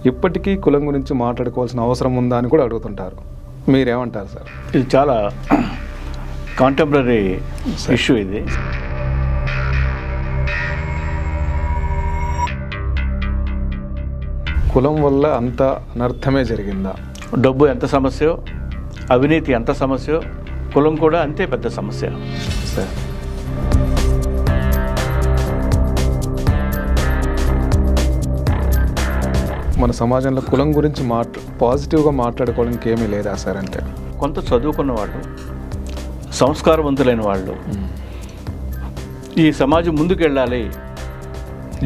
ఇప్పటికీ కులం గురించి మాట్లాడుకోవాల్సిన అవసరం ఉందా అని కూడా అడుగుతుంటారు. మీరేమంటారు సార్? ఇది చాలా కాంటెంపరీ ఇష్యూ. ఇది కులం వల్ల అంత అనర్థమే జరిగిందా? డబ్బు ఎంత సమస్యో, అవినీతి ఎంత సమస్యో, కులం కూడా అంతే పెద్ద సమస్య సార్. మన సమాజంలో కులం గురించి పాజిటివ్గా మాట్లాడుకోవడానికి ఏమీ లేదా సార్? అంటే కొంత చదువుకున్న వాళ్ళు, సంస్కారవంతులైన వాళ్ళు, ఈ సమాజం ముందుకెళ్ళాలి,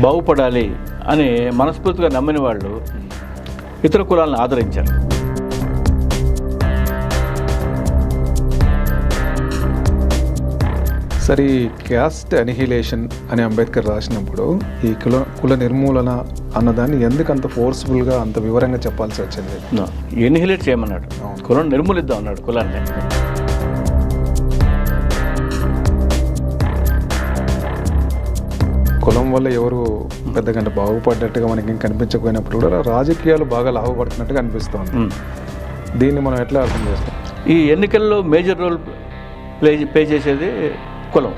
బాగుపడాలి అని మనస్ఫూర్తిగా నమ్మిన వాళ్ళు ఇతర కులాలను ఆదరించారు. సరే, ఈ క్యాస్ట్ అనిహిలేషన్ అని అంబేద్కర్ రాసినప్పుడు ఈ కుల నిర్మూలన అన్నదాన్ని ఎందుకు అంత ఫోర్స్ఫుల్గా అంత వివరంగా చెప్పాల్సి వచ్చింది? ఎనిహిలేట్ చేయమన్నాడు, కులం నిర్మూలిద్దాం అన్నాడు కులాన్ని. కులం వల్ల ఎవరు పెద్దగా బాగుపడ్డట్టుగా మనకి కనిపించకపోయినప్పుడు కూడా రాజకీయాలు బాగా లాభపడుతున్నట్టుగా అనిపిస్తుంది. దీన్ని మనం ఎట్లా అర్థం చేస్తాం? ఈ ఎన్నికల్లో మేజర్ రోల్ ప్లే చేసేది కులం.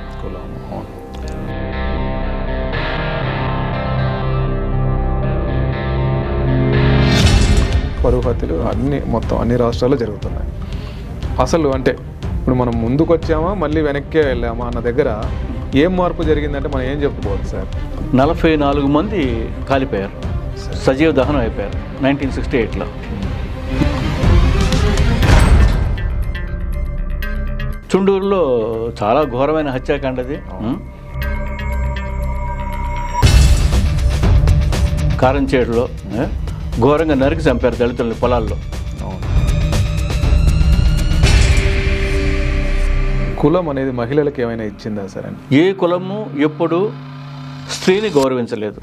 పరువు హత్యలు మొత్తం అన్ని రాష్ట్రాల్లో జరుగుతున్నాయి. అసలు అంటే ఇప్పుడు మనం ముందుకు వచ్చామా మళ్ళీ వెనక్కే వెళ్ళామా అన్న దగ్గర ఏం మార్పు జరిగిందంటే మనం ఏం చెప్పుకోవచ్చు సార్? 44 మంది కాలిపోయారు, సజీవ దహనం అయిపోయారు 1968లో. చుండూరులో చాలా ఘోరమైన హత్యాకాండ అది. కారంచేడులో ఘోరంగా నరికి చంపారు దళితుల్ని పొలాల్లో. కులం అనేది మహిళలకు ఏమైనా ఇచ్చిందా సార్? అని ఏ కులము ఎప్పుడు స్త్రీని గౌరవించలేదు.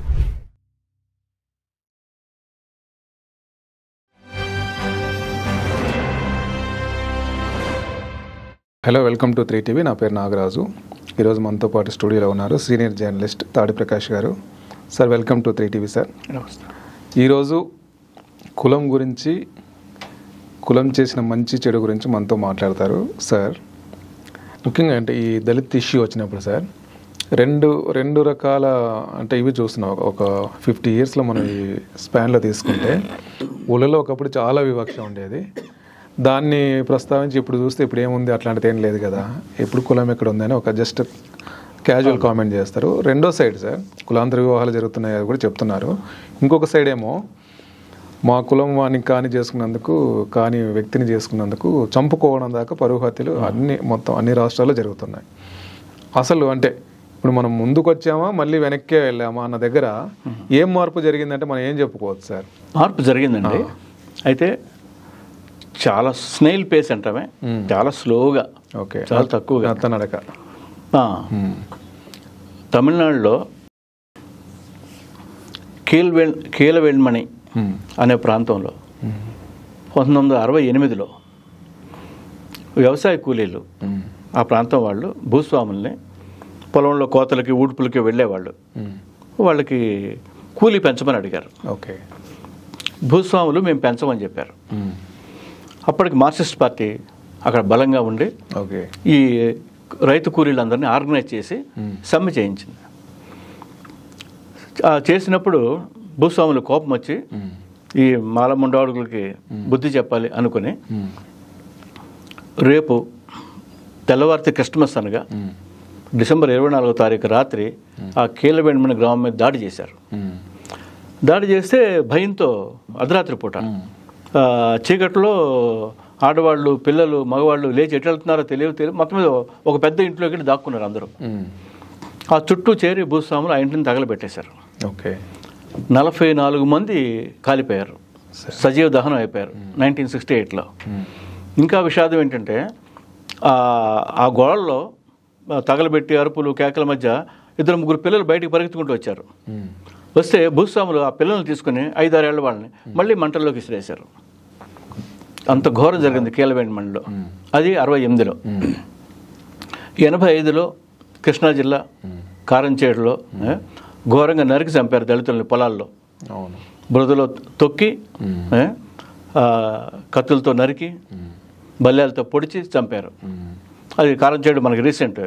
Hello, welcome to 3TV. నా పేరు నాగరాజు. ఈరోజు మనతో పాటు స్టూడియోలో ఉన్నారు సీనియర్ జర్నలిస్ట్ తాడి ప్రకాష్ గారు. Sir, welcome to 3TV sir. ఈరోజు కులం గురించి, కులం చేసిన మంచి చెడు గురించి మనతో మాట్లాడతారు సార్. ముఖ్యంగా అంటే ఈ దళిత్ ఇష్యూ వచ్చినప్పుడు సార్ రెండు రకాల అంటే ఇవి చూస్తున్నాం. ఒక 50 yearsలో మనం ఈ స్పాన్లో తీసుకుంటే ఊళ్ళలో ఒకప్పుడు చాలా వివక్ష ఉండేది. దాన్ని ప్రస్తావించి ఇప్పుడు చూస్తే ఇప్పుడు ఏముంది, అట్లాంటిది ఏం లేదు కదా, ఎప్పుడు కులం ఎక్కడ ఉందని ఒక జస్ట్ క్యాజువల్ కామెంట్ చేస్తారు. రెండో సైడ్ సార్ కులాంతర వివాహాలు జరుగుతున్నాయి అది కూడా చెప్తున్నారు. ఇంకొక సైడ్ ఏమో మా కులం వానికి కాని వ్యక్తిని చేసుకున్నందుకు చంపుకోవడం దాకా పరువు హత్యలు మొత్తం అన్ని రాష్ట్రాల్లో జరుగుతున్నాయి. అసలు అంటే ఇప్పుడు మనం ముందుకు వచ్చామా మళ్ళీ వెనక్కే వెళ్ళామా అన్న దగ్గర ఏం మార్పు జరిగిందంటే మనం ఏం చెప్పుకోవచ్చు సార్? మార్పు జరిగిందండి. అయితే చాలా స్నేల్ పేస్ అంటామే, చాలా స్లోగా, ఓకే, చాలా తక్కువగా నడక. తమిళనాడులో కీలవేల్మణి అనే ప్రాంతంలో 1968లో వ్యవసాయ కూలీలు, ఆ ప్రాంతం వాళ్ళు భూస్వాముల్ని పొలంలో కోతలకి ఊడ్పులకి వెళ్ళేవాళ్ళు, వాళ్ళకి కూలీ పెంచమని అడిగారు. ఓకే, భూస్వాములు మేము పెంచమని చెప్పారు. అప్పటికి మార్క్సిస్ట్ పార్టీ అక్కడ బలంగా ఉండి ఈ రైతు కూలీలందరినీ ఆర్గనైజ్ చేసి సమ్మె చేయించింది. చేసినప్పుడు భూస్వాములు కోపం వచ్చి ఈ మాలముండాడుగులకి బుద్ధి చెప్పాలి అనుకుని రేపు తెల్లవారితే క్రిస్మస్ అనగా డిసెంబర్ 24వ తారీఖు రాత్రి ఆ కీలవేణమని గ్రామం మీద దాడి చేశారు. దాడి చేస్తే భయంతో అర్ధరాత్రి పూట చీకట్లో ఆడవాళ్ళు, పిల్లలు, మగవాళ్ళు లేచి ఎటు వెళ్తున్నారో తెలియదు. మొత్తం మీద ఒక పెద్ద ఇంట్లోకి వెళ్ళి దాక్కున్నారు అందరూ. ఆ చుట్టూ చేరి భూస్వాములు ఆ ఇంటిని తగలబెట్టేశారు. ఓకే, 44 మంది కాలిపోయారు, సజీవ దహనం అయిపోయారు 1968లో. ఇంకా విషాదం ఏంటంటే ఆ గోడల్లో తగలబెట్టి అరుపులు కేకల మధ్య 2-3 పిల్లలు బయటికి పరిగెత్తుకుంటూ వచ్చారు. వస్తే భూస్వాములు ఆ పిల్లల్ని తీసుకుని 5-6 ఏళ్ల వాళ్ళని మళ్ళీ మంటల్లోకి విసిరేశారు. అంత ఘోరం జరిగింది కీలవేణమణిలో. అది 68లో. 85లో కృష్ణా జిల్లా కారంచేడులో ఘోరంగా నరికి చంపారు దళితుల్ని పొలాల్లో. బురదలో తొక్కి కత్తులతో నరికి బల్యాలతో పొడిచి చంపారు. అది కారం చేయడం మనకి రీసెంట్.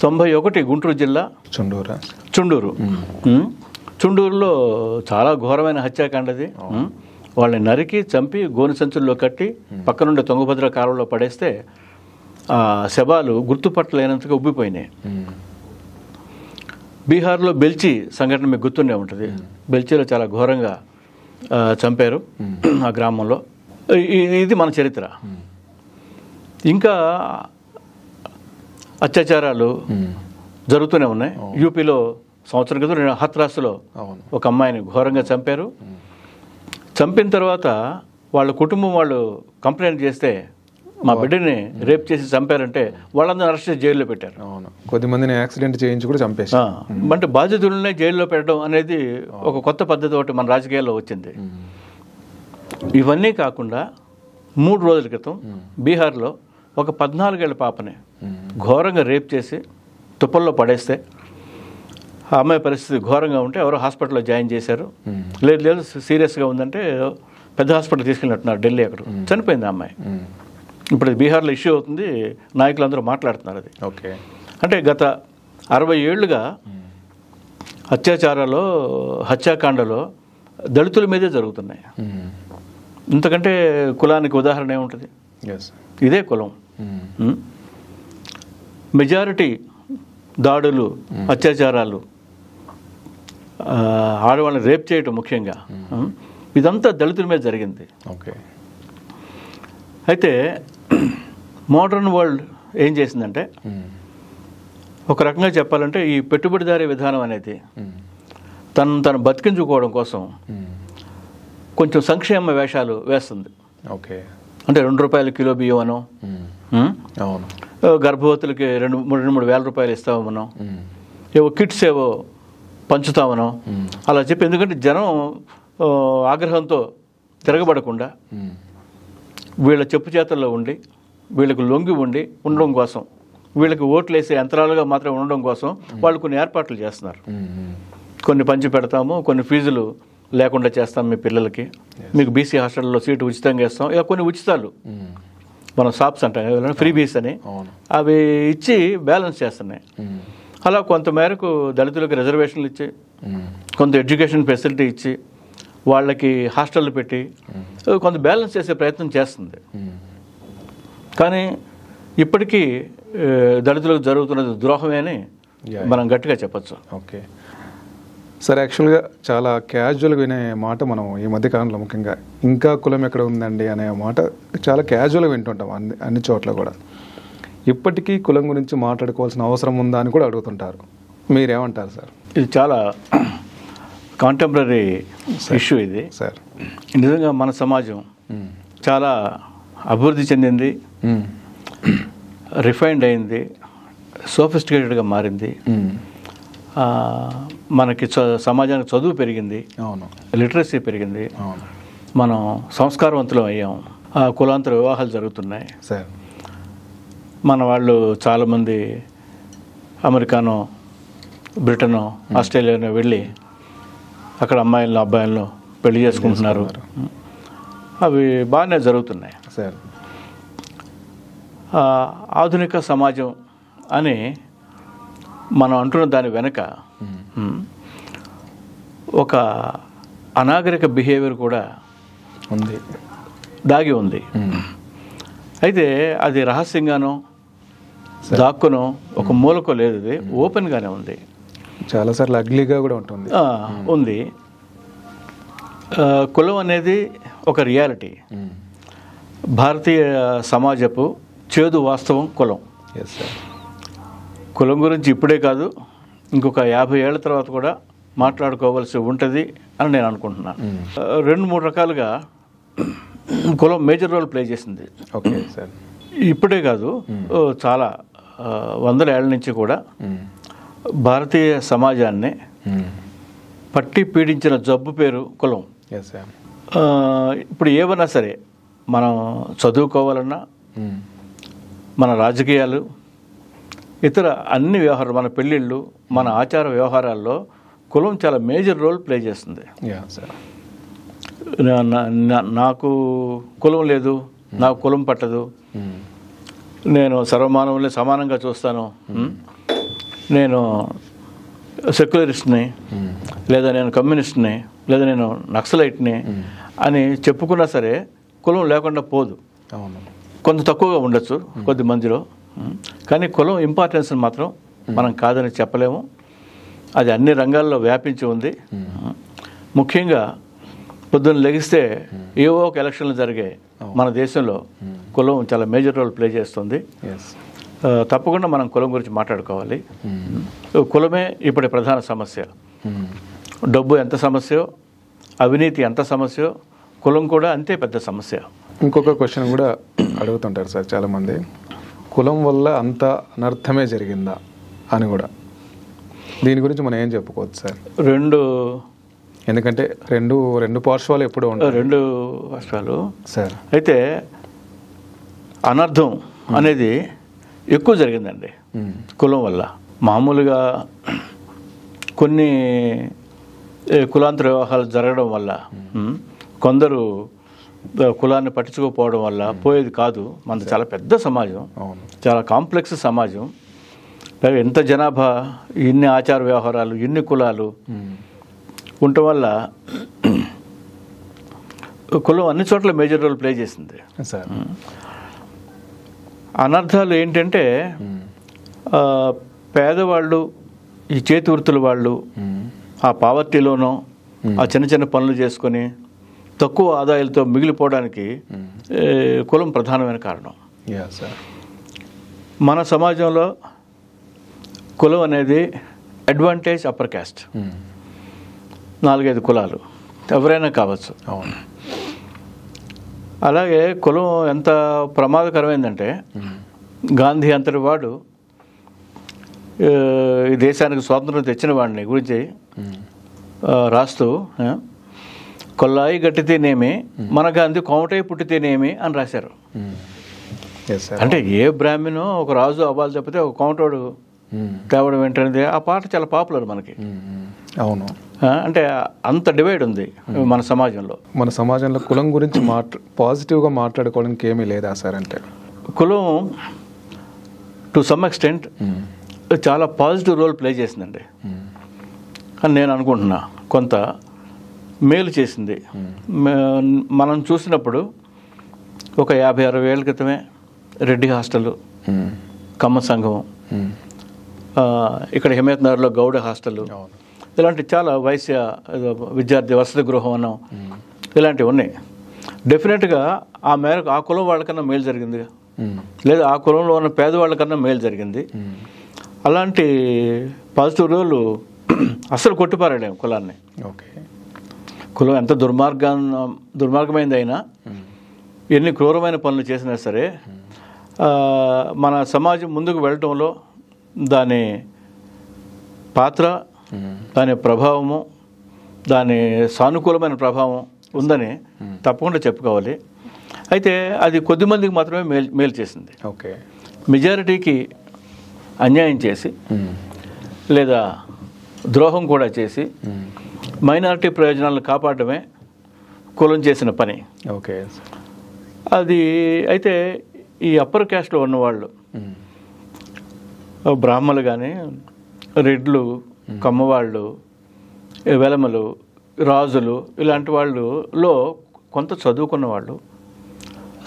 91 గుంటూరు జిల్లా చుండూరు. చుండూరులో చాలా ఘోరమైన హత్యాకాండది. వాళ్ళని నరికి చంపి గోను సంచుల్లో కట్టి పక్కనుండే తుంగభద్ర కాలువలో పడేస్తే ఆ శవాలు గుర్తుపట్టలేనంతగా ఉబ్బిపోయినాయి. బీహార్లో బెల్చి సంఘటన మీకు గుర్తుండే ఉంటుంది. బెల్చిలో చాలా ఘోరంగా చంపారు ఆ గ్రామంలో. ఇది మన చరిత్ర. ఇంకా అత్యాచారాలు జరుగుతూనే ఉన్నాయి. యూపీలో సంవత్సరం క్రితం హత్రాస్లో ఒక అమ్మాయిని ఘోరంగా చంపారు. చంపిన తర్వాత వాళ్ళ కుటుంబం వాళ్ళు కంప్లైంట్ చేస్తే మా బిడ్డని రేప్ చేసి చంపారంటే వాళ్ళందరూ అరెస్ట్ చేసి జైల్లో పెట్టారు. కొద్దిమందిని యాక్సిడెంట్ చేయించి కూడా చంపేసి, అంటే బాధితులనే జైల్లో పెట్టడం అనేది ఒక కొత్త పద్ధతి ఒకటి మన రాజకీయాల్లో వచ్చింది. ఇవన్నీ కాకుండా 3 రోజుల క్రితం బీహార్లో ఒక 14 ఏళ్ల పాపని ఘోరంగా రేప్ చేసి తుప్పల్లో పడేస్తే ఆ అమ్మాయి పరిస్థితి ఘోరంగా ఉంటే ఎవరో హాస్పిటల్లో జాయిన్ చేశారు. లేదు సీరియస్గా ఉందంటే పెద్ద హాస్పిటల్ తీసుకెళ్ళినట్టున్నారు, ఢిల్లీ. అక్కడ చనిపోయింది ఆ అమ్మాయి. ఇప్పుడు బీహార్లో ఇష్యూ అవుతుంది, నాయకులందరూ మాట్లాడుతున్నారు అది. ఓకే, అంటే గత 60 ఏళ్లుగా హత్యాకాండలో దళితుల మీదే జరుగుతున్నాయి. ఇంతకంటే కులానికి ఉదాహరణ ఏముంటుంది? ఇదే కులం. మెజారిటీ దాడులు, అత్యాచారాలు, ఆడవాళ్ళని రేప్ చేయటం ముఖ్యంగా, ఇదంతా దళితుల మీద జరిగింది. ఓకే, అయితే మోడర్న్ వరల్డ్ ఏం చేసిందంటే, ఒక రకంగా చెప్పాలంటే ఈ పెట్టుబడిదారీ విధానం అనేది తను బతికించుకోవడం కోసం కొంచెం సంక్షేమ వేషాలు వేస్తుంది. ఓకే, అంటే 2 రూపాయల కిలో బియ్యం అనో, గర్భవతులకి 2-3 వేల రూపాయలు ఇస్తామనో, ఏవో కిట్స్ ఏవో పంచుతామనో అలా చెప్పి, ఎందుకంటే జనం ఆగ్రహంతో తిరగబడకుండా వీళ్ళ చెప్పు చేతల్లో ఉండి, వీళ్ళకు లొంగి ఉండడం కోసం, వీళ్ళకి ఓట్లు వేసే యంత్రాలుగా మాత్రం ఉండడం కోసం వాళ్ళు కొన్ని ఏర్పాట్లు చేస్తున్నారు. కొన్ని పంచి పెడతాము, కొన్ని ఫీజులు లేకుండా చేస్తాం మీ పిల్లలకి, మీకు బీసీ హాస్టల్లో సీటు ఉచితంగా ఇస్తాం, ఇలా కొన్ని ఉచితాలు మనం షాప్స్ అంటాం, ఫ్రీ బీస్ అని, అవి ఇచ్చి బ్యాలెన్స్ చేస్తున్నాయి. అలా కొంతమేరకు దళితులకు రిజర్వేషన్లు ఇచ్చి, కొంత ఎడ్యుకేషన్ ఫెసిలిటీ ఇచ్చి, వాళ్ళకి హాస్టళ్ళు పెట్టి కొంత బ్యాలెన్స్ చేసే ప్రయత్నం చేస్తుంది. కానీ ఇప్పటికీ దళితులకు జరుగుతున్నది ద్రోహమే అని మనం గట్టిగా చెప్పచ్చు. ఓకే సార్, యాక్చువల్గా చాలా క్యాజువల్గా వినే మాట మనం ఈ మధ్యకాలంలో ముఖ్యంగా ఇంకా కులం ఎక్కడ ఉందండి అనే మాట చాలా క్యాజువల్గా వింటుంటాం అన్ని చోట్ల కూడా. ఇప్పటికీ కులం గురించి మాట్లాడుకోవాల్సిన అవసరం ఉందా అని కూడా అడుగుతుంటారు. మీరేమంటారు సార్? ఇది చాలా కాంటెంపరీ ఇష్యూ ఇది సార్. నిజంగా మన సమాజం చాలా అభివృద్ధి చెందింది, రిఫైన్డ్ అయింది, సోఫిస్టికేటెడ్గా మారింది. మనకి సమాజానికి చదువు పెరిగింది, లిటరసీ పెరిగింది, మనం సంస్కారవంతులం అయ్యాం, కులాంతర వివాహాలు జరుగుతున్నాయి సార్. మన వాళ్ళు చాలామంది అమెరికానో, బ్రిటనో, ఆస్ట్రేలియానో వెళ్ళి అక్కడ అమ్మాయిలను అబ్బాయిలను పెళ్లి చేసుకుంటున్నారు. అవి బాగానే జరుగుతున్నాయి సార్. ఆధునిక సమాజం అని మనం అంటున్న దాని వెనక ఒక అనాగరిక బిహేవియర్ కూడా దాగి ఉంది. అయితే అది రహస్యంగానో దాక్కునో ఒక మూలకో లేదు, ఇది ఓపెన్గానే ఉంది. చాలాసార్లు అగ్లీగా కూడా ఉంది. కులం అనేది ఒక రియాలిటీ, భారతీయ సమాజపు చేదు వాస్తవం కులం. కులం గురించి ఇప్పుడే కాదు, ఇంకొక 50 ఏళ్ల తర్వాత కూడా మాట్లాడుకోవాల్సి ఉంటుంది అని నేను అనుకుంటున్నాను. 2-3 రకాలుగా కులం మేజర్ రోల్ ప్లే చేసింది. Okay sir. ఇప్పుడే కాదు, చాలా 100 ఏళ్ల నుంచి కూడా భారతీయ సమాజాన్ని పట్టి పీడించిన జబ్బు పేరు కులం. ఇప్పుడు ఏమన్నా సరే, మనం చదువుకోవాలన్నా, మన రాజకీయాలు, ఇతర అన్ని వ్యవహారాలు, మన పెళ్ళిళ్ళు, మన ఆచార వ్యవహారాల్లో కులం చాలా మేజర్ రోల్ ప్లే చేస్తుంది. Yeah sir. నాకు కులం లేదు, నాకు కులం పట్టదు, నేను సర్వమానవుల్ని సమానంగా చూస్తాను, నేను సెక్యులరిస్ట్ని, లేదా నేను కమ్యూనిస్ట్ని, లేదా నేను నక్సలైట్ని అని చెప్పుకున్నా సరే కులం లేకుండా పోదు. కొంత తక్కువగా ఉండొచ్చు కొద్ది మందిలో, కానీ కులం ఇంపార్టెన్స్ని మాత్రం మనం కాదని చెప్పలేము. అది అన్ని రంగాల్లో వ్యాపించి ఉంది. ముఖ్యంగా పొద్దున్న లెగిస్తే ఏవో ఒక ఎలక్షన్లు జరిగే మన దేశంలో కులం చాలా మేజర్ రోల్ ప్లే చేస్తుంది. తప్పకుండా మనం కులం గురించి మాట్లాడుకోవాలి. కులమే ఇప్పటి ప్రధాన సమస్య. డబ్బు ఎంత సమస్యో, అవినీతి ఎంత సమస్యో, కులం కూడా అంతే పెద్ద సమస్య. ఇంకొక క్వశ్చన్ కూడా అడుగుతుంటారు సార్ చాలామంది, కులం వల్ల అంత అనర్థమే జరిగిందా అని కూడా. దీని గురించి మనం ఏం చెప్పుకోవచ్చు సార్? ఎందుకంటే రెండు పార్శ్వాలు ఎప్పుడు ఉంటాయి. రెండు పార్శ్వాలు సార్. అయితే అనర్థం అనేది ఎక్కువ జరిగిందండి కులం వల్ల. మామూలుగా కొన్ని కులాంతర వివాహాలు జరగడం వల్ల, కొందరు కులాన్ని పట్టించుకోకపోవడం వల్ల పోయేది కాదు. మనది చాలా పెద్ద సమాజం, చాలా కాంప్లెక్స్ సమాజం. ఎంత జనాభా, ఇన్ని ఆచార వ్యవహారాలు, ఇన్ని కులాలు ఉండటం వల్ల కులం అన్ని చోట్ల మేజర్ రోల్ ప్లే చేసింది. అనర్థాలు ఏంటంటే పేదవాళ్ళు, ఈ చేతి వృత్తుల వాళ్ళు ఆ పావర్టీలోనో ఆ చిన్న చిన్న పనులు చేసుకొని తక్కువ ఆదాయాలతో మిగిలిపోవడానికి కులం ప్రధానమైన కారణం. మన సమాజంలో కులం అనేది అడ్వాంటేజ్ అప్పర్ క్యాస్ట్, 4-5 కులాలు ఎవరైనా కావచ్చు. అలాగే కులం ఎంత ప్రమాదకరమైందంటే గాంధీ అంతటి వాడు ఈ దేశానికి స్వాతంత్రం తెచ్చిన వాడిని గురించి రాస్తూ కొల్లాయి గట్టితేనేమి మన గాంధీ కోమటై పుట్టితేనేమి అని రాశారు. అంటే ఏ బ్రాహ్మణో ఒక రాజు అవ్వాలి తప్పితే ఒక కోమటోడు తేవడం ఏంటనేది ఆ పాట చాలా పాపులర్ మనకి. అవును. అంటే అంత డివైడ్ ఉంది మన సమాజంలో. మన సమాజంలో కులం గురించి పాజిటివ్గా మాట్లాడుకోవడానికి ఏమీ లేదా సార్? అంటే కులం టు సమ్ ఎక్స్టెంట్ చాలా పాజిటివ్ రోల్ ప్లే చేసిందండి అని నేను అనుకుంటున్నా. కొంత మేలు చేసింది. మనం చూసినప్పుడు ఒక 50-60 ఏళ్ళ క్రితమే రెడ్డి హాస్టల్, కమ్మ సంఘం, ఇక్కడ హిమాయత్ నగర్లో గౌడ హాస్టల్, ఇలాంటి చాలా వైశ్య విద్యార్థి వసతి గృహం అన్నాం, ఇలాంటివి ఉన్నాయి. డెఫినెట్గా ఆ మేరకు ఆ కులం వాళ్ళకన్నా మేలు జరిగింది, లేదా ఆ కులంలో ఉన్న పేదవాళ్ళకన్నా మేలు జరిగింది. అలాంటి పాజిటివ్ రోలు అసలు కొట్టిపారాలేము కులాన్ని. కులం ఎంత దుర్మార్గమైంది అయినా, ఎన్ని క్రూరమైన పనులు చేసినా సరే మన సమాజం ముందుకు వెళ్ళటంలో దాని పాత్ర, దాని ప్రభావము, దాని సానుకూలమైన ప్రభావం ఉందని తప్పకుండా చెప్పుకోవాలి. అయితే అది కొద్దిమందికి మాత్రమే మేలు చేసింది. మెజారిటీకి అన్యాయం చేసి లేదా ద్రోహం కూడా చేసి మైనారిటీ ప్రయోజనాలను కాపాడమే కులం చేసిన పని. అది అయితే ఈ అప్పర్ క్యాస్ట్లో ఉన్నవాళ్ళు, బ్రాహ్మణులు కానీ, రెడ్లు, కమ్మవాళ్ళు, వెలమలు, రాజులు, ఇలాంటి వాళ్ళలో కొంత చదువుకున్న వాళ్ళు,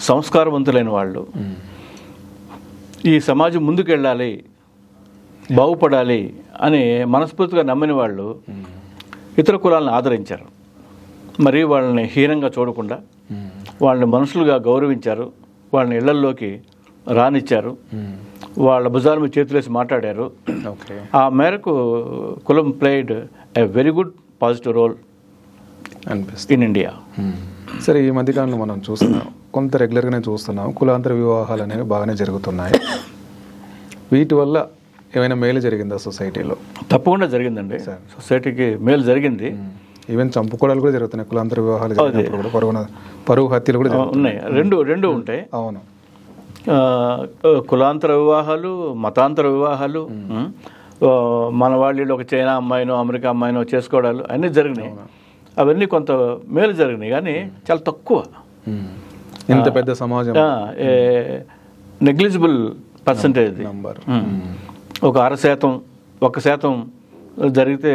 సంస్కారవంతులైన వాళ్ళు, ఈ సమాజం ముందుకెళ్ళాలి, బాగుపడాలి అని మనస్ఫూర్తిగా నమ్మిన వాళ్ళు ఇతర కులాలను ఆదరించారు. మరి వాళ్ళని హీనంగా చూడకుండా వాళ్ళని మనుషులుగా గౌరవించారు, వాళ్ళని ఇళ్లల్లోకి రానిచ్చారు, వాళ్ళ భుజాల మీద చేతులేసి మాట్లాడారు. ఆ మేరకు కులం played a very good positive role in India. సరే, ఈ మధ్యకాలంలో మనం చూస్తున్నాం, కొంత రెగ్యులర్గానే చూస్తున్నాం, కులాంతర వివాహాలు అనేవి బాగానే జరుగుతున్నాయి. వీటి వల్ల ఏమైనా మేలు జరిగిందా సొసైటీలో? తప్పకుండా జరిగిందండి. సొసైటీకి మేలు జరిగింది. ఈవెన్ చంపుకోవడాలు కూడా జరుగుతున్నాయి, కులాంతర వివాహాలు కూడా, పరువు హత్యలు కూడా ఉన్నాయి. రెండు ఉంటాయి. అవును. కులాంతర వివాహాలు, మతాంతర వివాహాలు, మన వాళ్ళు ఒక చైనా అమ్మాయినో అమెరికా అమ్మాయినో చేసుకోవడాలు అన్నీ జరిగినాయి. అవన్నీ కొంత మేలు జరిగినాయి, కానీ చాలా తక్కువ. ఇంత పెద్ద సమాజం నెగ్లిజిబుల్ పర్సంటేజ్. ఒక 6%, 1% జరిగితే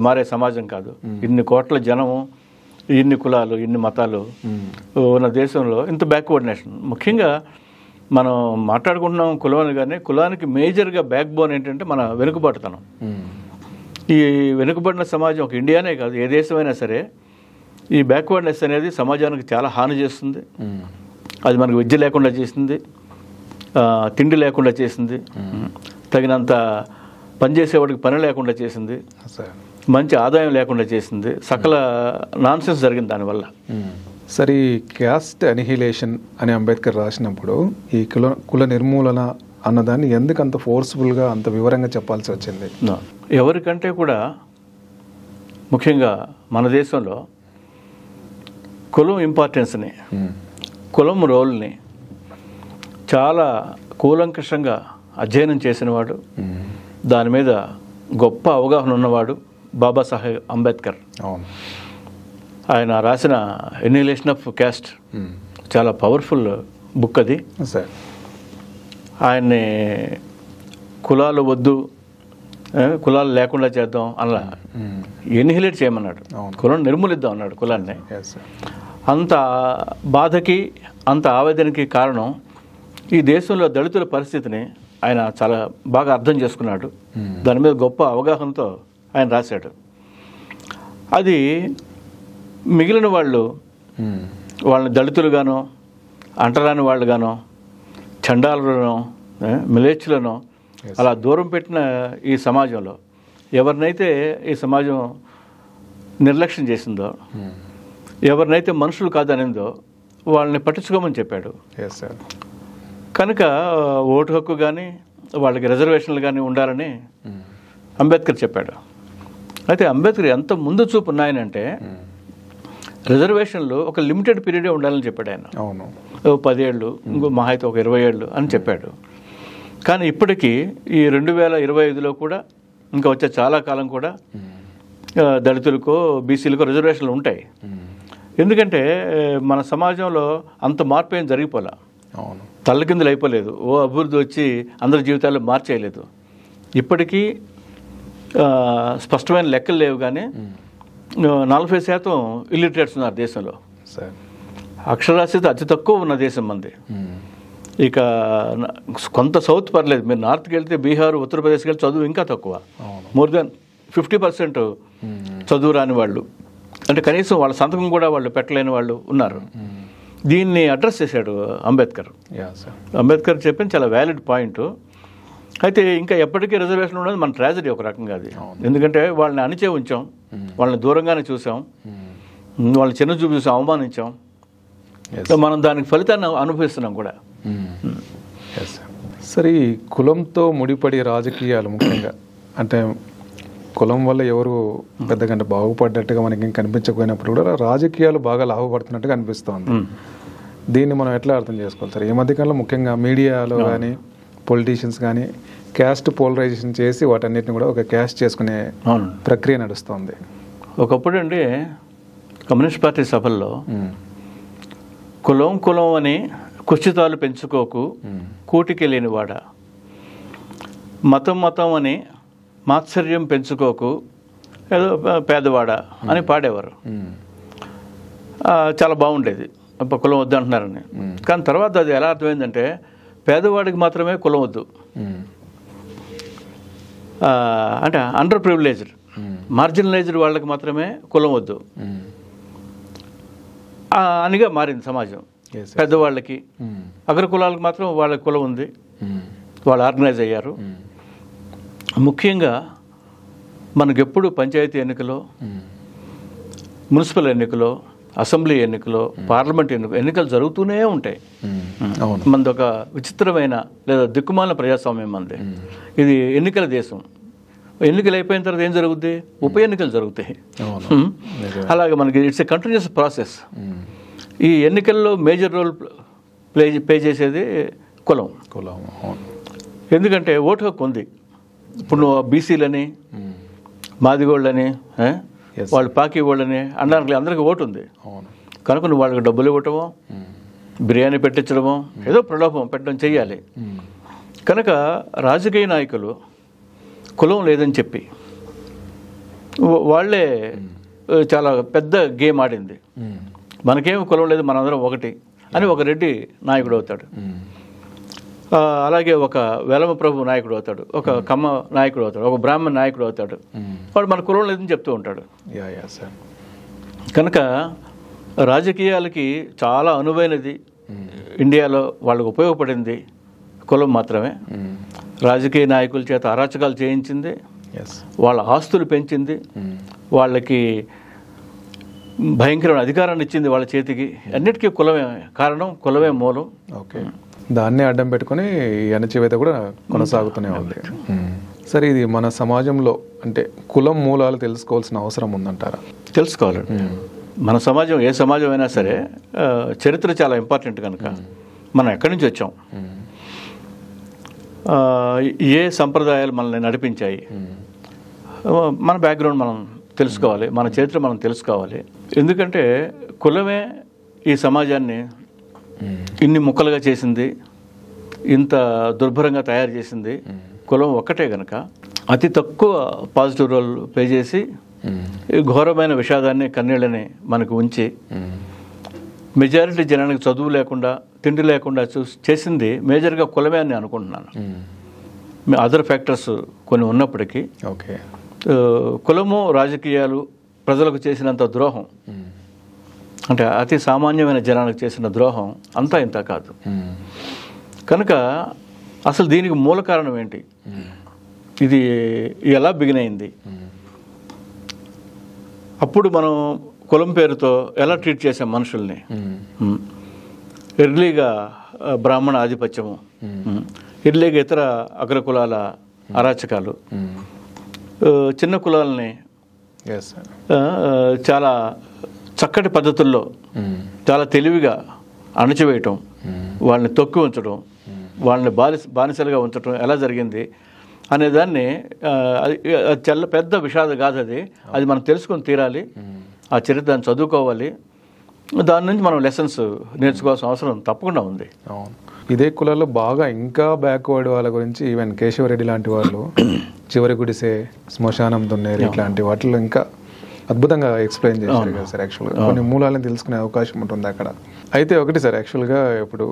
మారే సమాజం కాదు. ఇన్ని కోట్ల జనము, ఇన్ని కులాలు, ఇన్ని మతాలు ఉన్న దేశంలో ఇంత బ్యాక్వర్డ్ నేషన్. ముఖ్యంగా మనం మాట్లాడుకుంటున్నాం కులం అని, కానీ కులానికి మేజర్గా బ్యాక్ బోన్ ఏంటంటే మన వెనుకబాటుతనం. ఈ వెనుకబడిన సమాజం ఒక ఇండియానే కాదు, ఏ దేశమైనా సరే ఈ బ్యాక్వర్డ్నెస్ అనేది సమాజానికి చాలా హాని చేస్తుంది. అది మనకు విద్య లేకుండా చేసింది, తిండి లేకుండా చేసింది, తగినంత పనిచేసేవాడికి పని లేకుండా చేసింది, మంచి ఆదాయం లేకుండా చేసింది, సకల నాన్సెన్స్ జరిగింది దానివల్ల. సరే, ఈ క్యాస్ట్ అనిహిలేషన్ అని అంబేద్కర్ రాసినప్పుడు ఈ కుల నిర్మూలన అన్నదాన్ని ఎందుకు అంత ఫోర్స్ఫుల్గా, అంత వివరంగా చెప్పాల్సి వచ్చింది? ఎవరికంటే కూడా ముఖ్యంగా మన దేశంలో కులం ఇంపార్టెన్స్ని, కులం రోల్ని చాలా కూలంకషంగా అధ్యయనం చేసినవాడు, దాని మీద గొప్ప అవగాహన ఉన్నవాడు బాబాసాహెబ్ అంబేద్కర్. ఆయన రాసిన ఎన్నిహిలేషన్ ఆఫ్ క్యాస్ట్ చాలా పవర్ఫుల్ బుక్ అది. ఆయన్ని కులాలు వద్దు, కులాలు లేకుండా చేద్దాం అలా ఎన్నిహిలేట్ చేయమన్నాడు, కులం నిర్మూలిద్దాం అన్నాడు కులాన్ని. అంత బాధకి, అంత ఆవేదనకి కారణం ఈ దేశంలో దళితుల పరిస్థితిని ఆయన చాలా బాగా అర్థం చేసుకున్నాడు. దాని మీద గొప్ప అవగాహనతో ఆయన రాశాడు. అది మిగిలిన వాళ్ళు, వాళ్ళని దళితులుగానో, అంటరాని వాళ్ళుగానో, చండాలులను, మిలేచ్చులను అలా దూరం పెట్టిన ఈ సమాజంలో ఎవరినైతే ఈ సమాజం నిర్లక్ష్యం చేసిందో, ఎవరినైతే మనుషులు కాదనిందో వాళ్ళని పట్టించుకోమని చెప్పాడు. కనుక ఓటు హక్కు కానీ, వాళ్ళకి రిజర్వేషన్లు కానీ ఉండాలని అంబేద్కర్ చెప్పాడు. అయితే అంబేద్కర్ ఎంత ముందు చూపు ఉన్నాయనంటే, రిజర్వేషన్లు ఒక లిమిటెడ్ పీరియడే ఉండాలని చెప్పాడు ఆయన. 10 ఏళ్ళు, ఇంకో మహా అయితే ఒక 20 ఏళ్ళు అని చెప్పాడు. కానీ ఇప్పటికీ ఈ 2025లో కూడా, ఇంకా వచ్చే చాలా కాలం కూడా దళితులకో, బీసీలకో రిజర్వేషన్లు ఉంటాయి. ఎందుకంటే మన సమాజంలో అంత మార్పు ఏం జరిగిపోలే, తల్లకిందులు అయిపోలేదు, ఓ అభివృద్ధి వచ్చి అందరి జీవితాల్లో మార్చేయలేదు. ఇప్పటికీ స్పష్టమైన లెక్కలు లేవు, కానీ 40% ఇల్లిటరేట్స్ ఉన్నారు దేశంలో. అక్షరాస్యత అతి తక్కువ ఉన్న దేశం మంది. ఇక కొంత సౌత్ పర్లేదు, మీరు నార్త్కి వెళ్తే బీహార్, ఉత్తరప్రదేశ్కి వెళ్తే చదువు ఇంకా తక్కువ. మోర్ దెన్ 50% చదువు రాని వాళ్ళు, అంటే కనీసం వాళ్ళ సంతకం కూడా వాళ్ళు పెట్టలేని వాళ్ళు ఉన్నారు. దీన్ని అడ్రస్ చేశాడు అంబేద్కర్. అంబేద్కర్ చెప్పిన చాలా వ్యాలిడ్ పాయింట్. అయితే ఇంకా ఎప్పటికీ రిజర్వేషన్ ఉన్నది మన ట్రాజడీ ఒక రకంగా అది. ఎందుకంటే వాళ్ళని అణిచే ఉంచాం, వాళ్ళని దూరంగానే చూసాం, వాళ్ళని చిన్న చూపు చూసాం, అవమానించాం. మనం దానికి ఫలితాన్ని అనుభవిస్తున్నాం కూడా. సరే, కులంతో ముడిపడి రాజకీయాలు ముఖ్యంగా, అంటే కులం వల్ల ఎవరు పెద్దగా బాగుపడ్డట్టుగా మనకి ఏం కనిపించకపోయినప్పుడు కూడా రాజకీయాలు బాగా లాభపడుతున్నట్టుగా అనిపిస్తోంది. దీన్ని మనం ఎట్లా అర్థం చేసుకోవాలి సార్? ఈ మధ్యకాలంలో ముఖ్యంగా మీడియాలో కానీ, పొలిటీషియన్స్ కానీ క్యాస్ట్ పోలరైజేషన్ చేసి వాటన్నిటిని కూడా ఒక క్యాస్ట్ చేసుకునే ప్రక్రియ నడుస్తుంది. ఒకప్పుడు అండి కమ్యూనిస్ట్ పార్టీ సభల్లో కులం కులం అని కుర్చితాలు పెంచుకోకు కూటికెళ్ళినవాడ, మతం మతం అని మాత్సర్యం పెంచుకోకు ఏదో పేదవాడ అని పాడేవారు. చాలా బాగుండేది, కులం వద్దు అంటున్నారని. కానీ తర్వాత అది ఎలా అర్థమైందంటే, పేదవాడికి మాత్రమే కులం వద్దు, అంటే అండర్ ప్రివిలేజ్డ్, మార్జినలైజ్డ్ వాళ్ళకి మాత్రమే కులం వద్దు అనిగా మారింది సమాజం. పెద్దవాళ్ళకి, అగ్ర కులాలకు మాత్రం వాళ్ళకి కులం ఉంది, వాళ్ళు ఆర్గనైజ్ అయ్యారు. ముఖ్యంగా మనకెప్పుడు పంచాయతీ ఎన్నికలో, మున్సిపల్ ఎన్నికలో, అసెంబ్లీ ఎన్నికలో, పార్లమెంట్ ఎన్నికలు జరుగుతూనే ఉంటాయి. మనది ఒక విచిత్రమైన లేదా దిక్కుమాలిన ప్రజాస్వామ్యం మనది. ఇది ఎన్నికల దేశం. ఎన్నికలు అయిపోయిన తర్వాత ఏం జరుగుద్ది? ఉప ఎన్నికలు జరుగుతాయి. అలాగే మనకి ఇట్స్ ఎ కంటిన్యూస్ ప్రాసెస్. ఈ ఎన్నికల్లో మేజర్ రోల్ ప్లే చేసేది కులం. ఎందుకంటే ఓటు హక్కు ఉంది, ఇప్పుడు నువ్వు బీసీలని మాదిగోళ్ళని వాళ్ళు పాకి వాళ్ళని అనడానికి అందరికీ ఓటు ఉంది. కనుక నువ్వు వాళ్ళకి డబ్బులు ఇవ్వటమో బిర్యానీ పెట్టించడమో ఏదో ప్రలోభం పెట్టడం చెయ్యాలి. కనుక రాజకీయ నాయకులు కులం లేదని చెప్పి వాళ్ళే చాలా పెద్ద గేమ్ ఆడింది. మనకేం కులం లేదు, మనందరం ఒకటి అని ఒక రెడ్డి నాయకుడు అవుతాడు, అలాగే ఒక వెలమ ప్రభు నాయకుడు అవుతాడు, ఒక కమ్మ నాయకుడు అవుతాడు, ఒక బ్రాహ్మణ నాయకుడు అవుతాడు. వాడు మన కులం లేదని చెప్తూ ఉంటాడు. కనుక రాజకీయాలకి చాలా అనువైనది ఇండియాలో వాళ్ళకు ఉపయోగపడింది కులం మాత్రమే. రాజకీయ నాయకుల చేత అరాచకాలు చేయించింది, వాళ్ళ ఆస్తులు పెంచింది, వాళ్ళకి భయంకరమైన అధికారాన్ని ఇచ్చింది వాళ్ళ చేతికి. అన్నిటికీ కులమే కారణం, కులమే మూలం. ఓకే, దాన్నే అడ్డం పెట్టుకుని అణచివేత కూడా కొనసాగుతూనే ఉంది. సరే, ఇది మన సమాజంలో అంటే కులం మూలాలు తెలుసుకోవాల్సిన అవసరం ఉందంటారా? తెలుసుకోవాలండి. మన సమాజం ఏ సమాజం అయినా సరే చరిత్ర చాలా ఇంపార్టెంట్. కనుక మనం ఎక్కడి నుంచి వచ్చాం, ఏ సంప్రదాయాలు మనల్ని నడిపించాయి, మన బ్యాక్గ్రౌండ్ మనం తెలుసుకోవాలి, మన చరిత్ర మనం తెలుసుకోవాలి. ఎందుకంటే కులమే ఈ సమాజాన్ని ఇన్ని ముక్కలుగా చేసింది, ఇంత దుర్భరంగా తయారు చేసింది. కులం ఒక్కటే కనుక అతి తక్కువ పాజిటివ్ రోల్ ప్లే చేసి ఘోరమైన విషాదాన్ని, కన్నీళ్ళని మనకు ఉంచి మెజారిటీ జనానికి చదువు లేకుండా, తిండి లేకుండా చేసింది మేజర్గా కులమే అని అనుకుంటున్నాను. అదర్ ఫ్యాక్టర్స్ కొన్ని ఉన్నప్పటికీ ఓకే, కులము రాజకీయాలు ప్రజలకు చేసినంత ద్రోహం, అంటే అతి సామాన్యమైన జనానికి చేసిన ద్రోహం అంతా ఇంత కాదు. కనుక అసలు దీనికి మూల కారణం ఏంటి, ఇది ఎలా బిగిన్ అయింది, అప్పుడు మనం కులం పేరుతో ఎలా ట్రీట్ చేసాం మనుషుల్ని, ఎర్లీగా బ్రాహ్మణ ఆధిపత్యము, ఎర్లీగా ఇతర అగ్రకులాల అరాచకాలు, చిన్న కులాలని చాలా చక్కటి పద్ధతుల్లో చాలా తెలివిగా అణచివేయటం, వాళ్ళని తొక్కి ఉంచడం, వాళ్ళని బానిసలుగా ఉంచడం ఎలా జరిగింది అనేదాన్ని చాలా పెద్ద విషాద గాథ. అది మనం తెలుసుకొని తీరాలి, ఆ చరిత్రను చదువుకోవాలి, దాని నుంచి మనం లెసన్స్ నేర్చుకోవాల్సిన అవసరం తప్పకుండా ఉంది. అవును, ఇదే కులాల్లో బాగా ఇంకా బ్యాక్వర్డ్ వాళ్ళ గురించి ఈవెన్ కేశవరెడ్డి లాంటి వాళ్ళు చివరి గుడిసే, శ్మశానం దున్నేరు ఇట్లాంటి వాటిలో ఇంకా అద్భుతంగా ఎక్స్ప్లెయిన్ చేశారు కదా సార్. యాక్చువల్గా కొన్ని మూలాలను తెలుసుకునే అవకాశం ఉంటుంది అక్కడ. అయితే ఒకటి సార్, యాక్చువల్గా ఇప్పుడు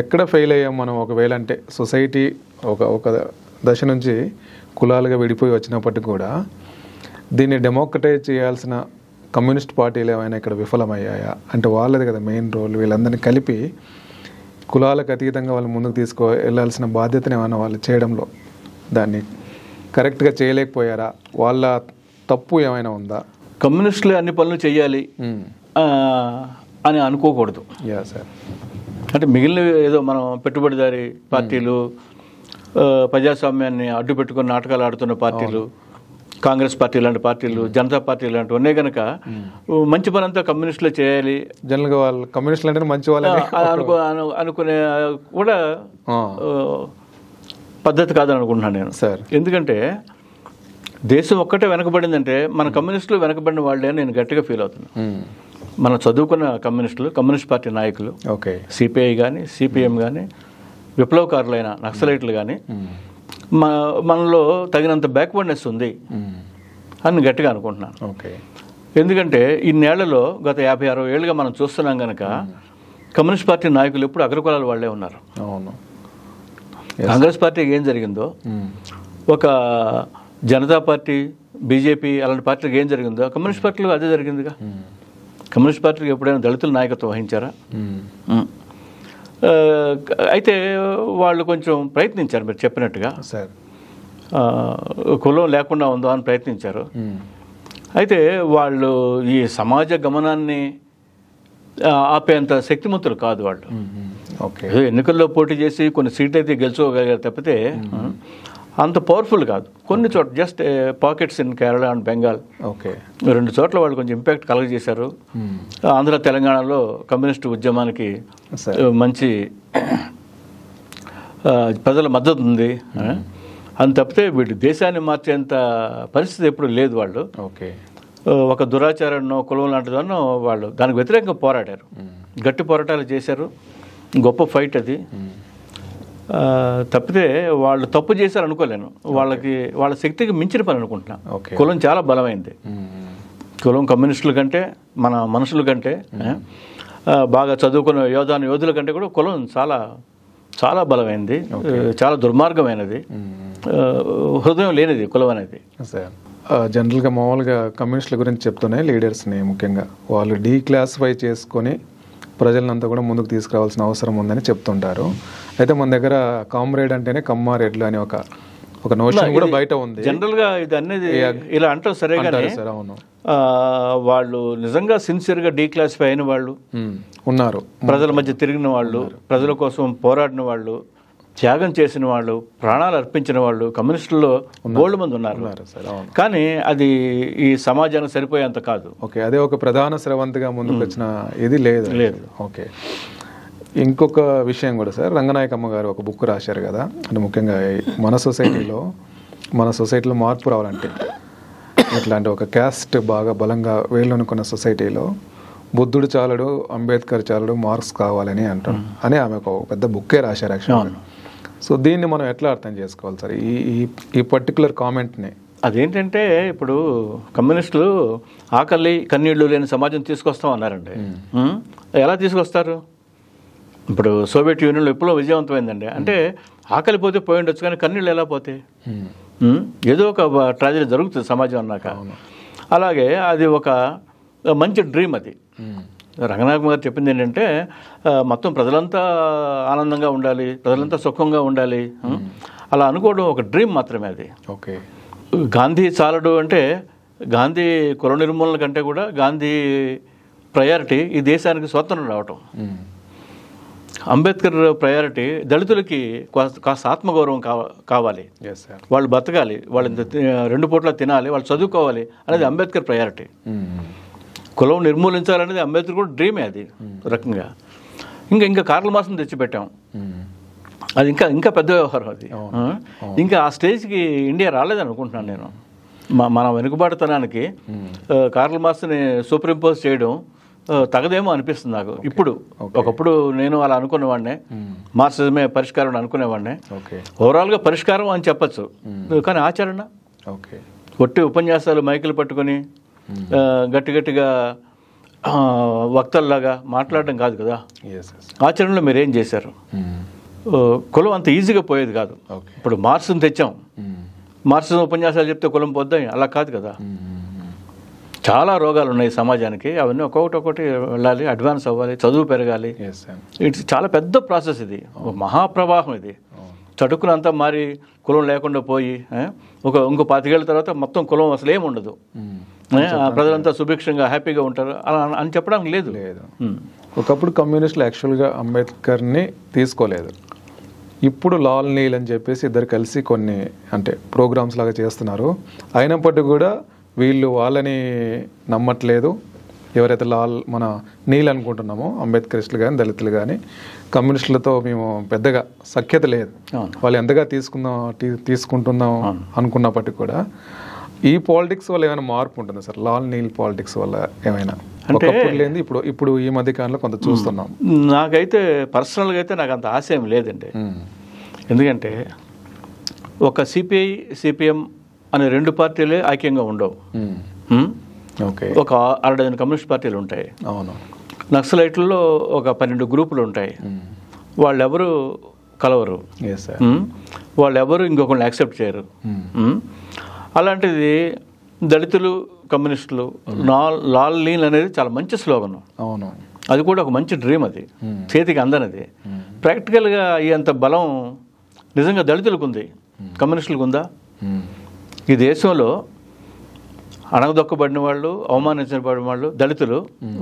ఎక్కడ ఫెయిల్ అయ్యాం మనం ఒకవేళ అంటే సొసైటీ ఒక దశ నుంచి కులాలుగా విడిపోయి వచ్చినప్పటికీ కూడా దీన్ని డెమోక్రటైజ్ చేయాల్సిన కమ్యూనిస్ట్ పార్టీలు ఏమైనా ఇక్కడ విఫలమయ్యాయా? అంటే వాళ్ళది కదా మెయిన్ రోల్, వీళ్ళందరినీ కలిపి కులాలకు అతీతంగా వాళ్ళు ముందుకు వెళ్ళాల్సిన బాధ్యతను ఏమైనా వాళ్ళు చేయడంలో దాన్ని కరెక్ట్గా చేయలేకపోయారా? వాళ్ళ తప్పు ఏమైనా ఉందా? కమ్యూనిస్టులు అన్ని పనులు చేయాలి అని అనుకోకూడదు. యా సార్, అంటే మిగిలిన ఏదో మనం పెట్టుబడిదారి పార్టీలు, ప్రజాస్వామ్యాన్ని అడ్డు పెట్టుకుని నాటకాలు ఆడుతున్న పార్టీలు, కాంగ్రెస్ పార్టీ లాంటి పార్టీలు, జనతా పార్టీ లాంటివి ఉన్నాయి కనుక మంచి పని అంతా కమ్యూనిస్టులు చేయాలి, జనరల్గా వాళ్ళు కమ్యూనిస్టులు అంటే మంచి వాళ్ళు అనుకునే కూడా పద్ధతి కాదని అనుకుంటున్నాను నేను సార్. ఎందుకంటే దేశం ఒక్కటే వెనకబడిందంటే మన కమ్యూనిస్టులు వెనకబడిన వాళ్ళే నేను గట్టిగా ఫీల్ అవుతున్నాను. మనం చదువుకున్న కమ్యూనిస్టులు, కమ్యూనిస్ట్ పార్టీ నాయకులు, ఓకే, సిపిఐ కానీ సిపిఎం కానీ విప్లవకారులైన నక్సలైట్లు కానీ మనలో తగినంత బ్యాక్వర్డ్నెస్ ఉంది అని గట్టిగా అనుకుంటున్నాను. ఓకే, ఎందుకంటే ఇన్నేళ్లలో గత 50-60 ఏళ్ళుగా మనం చూస్తున్నాం కనుక కమ్యూనిస్ట్ పార్టీ నాయకులు ఎప్పుడు అగ్రకులాల వాళ్ళే ఉన్నారు. అవును, కాంగ్రెస్ పార్టీకి ఏం జరిగిందో, ఒక జనతా పార్టీ, బీజేపీ అలాంటి పార్టీలకు ఏం జరిగిందో కమ్యూనిస్ట్ పార్టీలకు అదే జరిగిందిగా. కమ్యూనిస్ట్ పార్టీకి ఎప్పుడైనా దళితుల నాయకత్వం వహించారా? అయితే వాళ్ళు కొంచెం ప్రయత్నించారు, మీరు చెప్పినట్టుగా సార్, కులం లేకుండా ఉందో అని ప్రయత్నించారు. అయితే వాళ్ళు ఈ సమాజ గమనాన్ని ఆపేంత శక్తిమంతులు కాదు వాళ్ళు. ఓకే, ఎన్నికల్లో పోటీ చేసి కొన్ని సీట్లు అయితే గెలుచుకోగలిగారు తప్పితే అంత పవర్ఫుల్ కాదు. కొన్ని చోట్ల just pockets in Kerala and Bengal, okay, 2 చోట్ల వాళ్ళు కొంచెం ఇంపాక్ట్ కలగజేశారు. ఆంధ్ర తెలంగాణలో కమ్యూనిస్టు ఉద్యమానికి మంచి ప్రజల మద్దతు ఉంది. అని తప్పితే వీళ్ళు దేశాన్ని మార్చేంత పరిస్థితి ఎప్పుడు లేదు. వాళ్ళు ఓకే ఒక దురాచారాన్నో కులం లాంటిదన్నో వాళ్ళు దానికి వ్యతిరేకంగా పోరాడారు, గట్టి పోరాటాలు చేశారు. గొప్ప ఫైట్ అది. తప్పితే వాళ్ళు తప్పు చేశారు అనుకోలేను. వాళ్ళ శక్తికి మించిన పని అనుకుంటున్నా. కులం చాలా బలమైంది. కులం కమ్యూనిస్టుల కంటే, మన మనుషుల కంటే, బాగా చదువుకున్న యోధుల కంటే కూడా కులం చాలా చాలా బలమైనది, చాలా దుర్మార్గమైనది, హృదయం లేనిది కులం అనేది. జనరల్గా మామూలుగా కమ్యూనిస్టుల గురించి చెప్తూనే లీడర్స్ని ముఖ్యంగా వాళ్ళు డీక్లాసిఫై చేసుకొని ప్రజలంతా కూడా ముందుకు తీసుకురావాల్సిన అవసరం ఉందని చెప్తుంటారు. అయితే మన దగ్గర కామ్రేడ్ అంటేనే కమ్మారెడ్లు అని ఒక నోషన్ కూడా బయట ఉంది. జనరల్గా ఇది అనేది ఇలా అంటారు సరే, కానీ వాళ్ళు నిజంగా సిన్సియర్గా డీక్లాసిఫై అయిన వాళ్ళు ఉన్నారు, ప్రజల మధ్య తిరిగిన వాళ్ళు, ప్రజల కోసం పోరాడిన వాళ్ళు, త్యాగం చేసిన వాళ్ళు, ప్రాణాలు అర్పించిన వాళ్ళు కమ్యూనిస్టుల్లో బోల్డ్ మంది ఉన్నారు. కానీ అది ఈ సమాజానికి సరిపోయేంత కాదు. ఓకే, అదే ఒక ప్రధాన స్రవంతిగా ముందుకు వచ్చిన ఇది లేదు. ఓకే, ఇంకొక విషయం కూడా సార్, రంగనాయకమ్మ గారు ఒక బుక్ రాశారు కదా, అంటే ముఖ్యంగా మన సొసైటీలో మార్పు రావాలంటే ఇట్లాంటి ఒక క్యాస్ట్ బాగా బలంగా వేళ్ళనుకున్న సొసైటీలో బుద్ధుడు చాలడు, అంబేద్కర్ చాలడు, మార్క్స్ కావాలని అంటాం అని ఆమె ఒక పెద్ద బుక్కే రాశారు యాక్చువల్గా. సో దీన్ని మనం ఎట్లా అర్థం చేసుకోవాలి సార్ ఈ పర్టికులర్ కామెంట్ని? అదేంటంటే ఇప్పుడు కమ్యూనిస్టులు ఆకలి కన్నీళ్లు లేని సమాజం తీసుకొస్తాం అన్నారండి. ఎలా తీసుకొస్తారు? ఇప్పుడు సోవియట్ యూనియన్లో ఎప్పుడో విజయవంతమైందండి అంటే ఆకలి పోతే పోయి ఉండొచ్చు, కానీ కన్నీళ్ళు ఎలా పోతే? ఏదో ఒక ట్రాజడీ జరుగుతుంది సమాజం అన్నాక. అలాగే అది ఒక మంచి డ్రీమ్. అది రంగనాయకమ్మ గారు చెప్పింది ఏంటంటే మొత్తం ప్రజలంతా ఆనందంగా ఉండాలి, ప్రజలంతా సుఖంగా ఉండాలి, అలా అనుకోవడం ఒక డ్రీమ్ మాత్రమే అది. ఓకే, గాంధీ చాలడు అంటే గాంధీ కుల నిర్మూలన కంటే కూడా గాంధీ ప్రయారిటీ ఈ దేశానికి స్వతంత్రం రావటం. అంబేద్కర్ ప్రయారిటీ దళితులకి కాస్త ఆత్మగౌరవం కావాలి, వాళ్ళు బతకాలి, వాళ్ళు 2 పూట్ల తినాలి, వాళ్ళు చదువుకోవాలి అనేది అంబేద్కర్ ప్రయారిటీ. కులం నిర్మూలించాలనేది అంబేద్కర్ కూడా డ్రీమే అది రకంగా. ఇంకా కార్ల్ మార్క్స్ని తెచ్చిపెట్టాం, అది ఇంకా పెద్ద వ్యవహారం అది. ఇంకా ఆ స్టేజ్కి ఇండియా రాలేదనుకుంటున్నాను నేను. మన వెనుకబాటుతనానికి కార్ల్ మార్క్స్ని సూపర్ ఇంపోజ్ చేయడం తగదేమో అనిపిస్తుంది నాకు ఇప్పుడు. ఒకప్పుడు నేను అలా అనుకునేవాడినే, మార్క్సిజమే పరిష్కారం అనుకునేవాడినే. ఓవరాల్గా పరిష్కారం అని చెప్పచ్చు, కానీ ఆచరణ ఒట్టి ఉపన్యాసాలు మైకులు పట్టుకొని గట్టిగా వక్తల్లాగా మాట్లాడడం కాదు కదా. ఆచరణలో మీరేం చేశారు? కులం అంత ఈజీగా పోయేది కాదు. ఇప్పుడు మార్క్స్ని తెచ్చాం, మార్క్సిజం ఉపన్యాసాలు చెప్తే కులం పోద్దాయి, అలా కాదు కదా. చాలా రోగాలు ఉన్నాయి సమాజానికి, అవన్నీ ఒక్కొక్కటి వెళ్ళాలి, అడ్వాన్స్ అవ్వాలి, చదువు పెరగాలి. ఇట్స్ చాలా పెద్ద ప్రాసెస్, ఇది మహాప్రవాహం. ఇది చటుకునంతా మారి కులం లేకుండా పోయి ఇంకో 25 ఏళ్ళ తర్వాత మొత్తం కులం అసలు ఏమి ఉండదు, ప్రజలంతా సుభిక్షంగా హ్యాపీగా ఉంటారు అలా అని చెప్పడానికి లేదు. ఒకప్పుడు కమ్యూనిస్టులు యాక్చువల్గా అంబేద్కర్ని తీసుకోలేదు. ఇప్పుడు లాల్ నీల్ అని చెప్పేసి ఇద్దరు కలిసి కొన్ని అంటే ప్రోగ్రామ్స్ లాగా చేస్తున్నారు. అయినప్పటికీ కూడా వీళ్ళు వాళ్ళని నమ్మట్లేదు. ఎవరైతే మన నీళ్ళు అనుకుంటున్నామో అంబేద్కరిస్టులు కానీ దళితులు కానీ కమ్యూనిస్టులతో మేము పెద్దగా సఖ్యత లేదు, వాళ్ళు ఎంతగా తీసుకుంటున్నాం అనుకున్నప్పటికీ కూడా ఈ పాలిటిక్స్ వల్ల ఏమైనా మార్పు ఉంటుందా సార్? లాల్ నీల్ పాలిటిక్స్ వల్ల ఏమైనా అంటే లేదు ఇప్పుడు ఈ మధ్య కాలంలో కొంత చూస్తున్నాం. నాకైతే పర్సనల్గా అయితే నాకు అంత ఆశయం లేదండి. ఎందుకంటే ఒక సిపిఐ సిపిఎం అనే 2 పార్టీలే ఐక్యంగా ఉండవు. ఒక 6 డజన్ కమ్యూనిస్ట్ పార్టీలు ఉంటాయి. అవును. నక్సలైట్లలో ఒక 12 గ్రూపులు ఉంటాయి. వాళ్ళెవరు కలవరు, వాళ్ళెవరు ఇంకొకరిని యాక్సెప్ట్ చేయరు. అలాంటిది దళితులు కమ్యూనిస్టులు లాల్ నీల్ అనేది చాలా మంచి స్లోగన్. అవును, అది కూడా ఒక మంచి డ్రీమ్. అది చేతికి అందనది. ప్రాక్టికల్గా అయ్యేంత బలం నిజంగా దళితులకు ఉంది, కమ్యూనిస్టులకు ఉందా? ఈ దేశంలో అణగదొక్కబడిన వాళ్ళు, అవమానించబడిన వాళ్ళు దళితులు,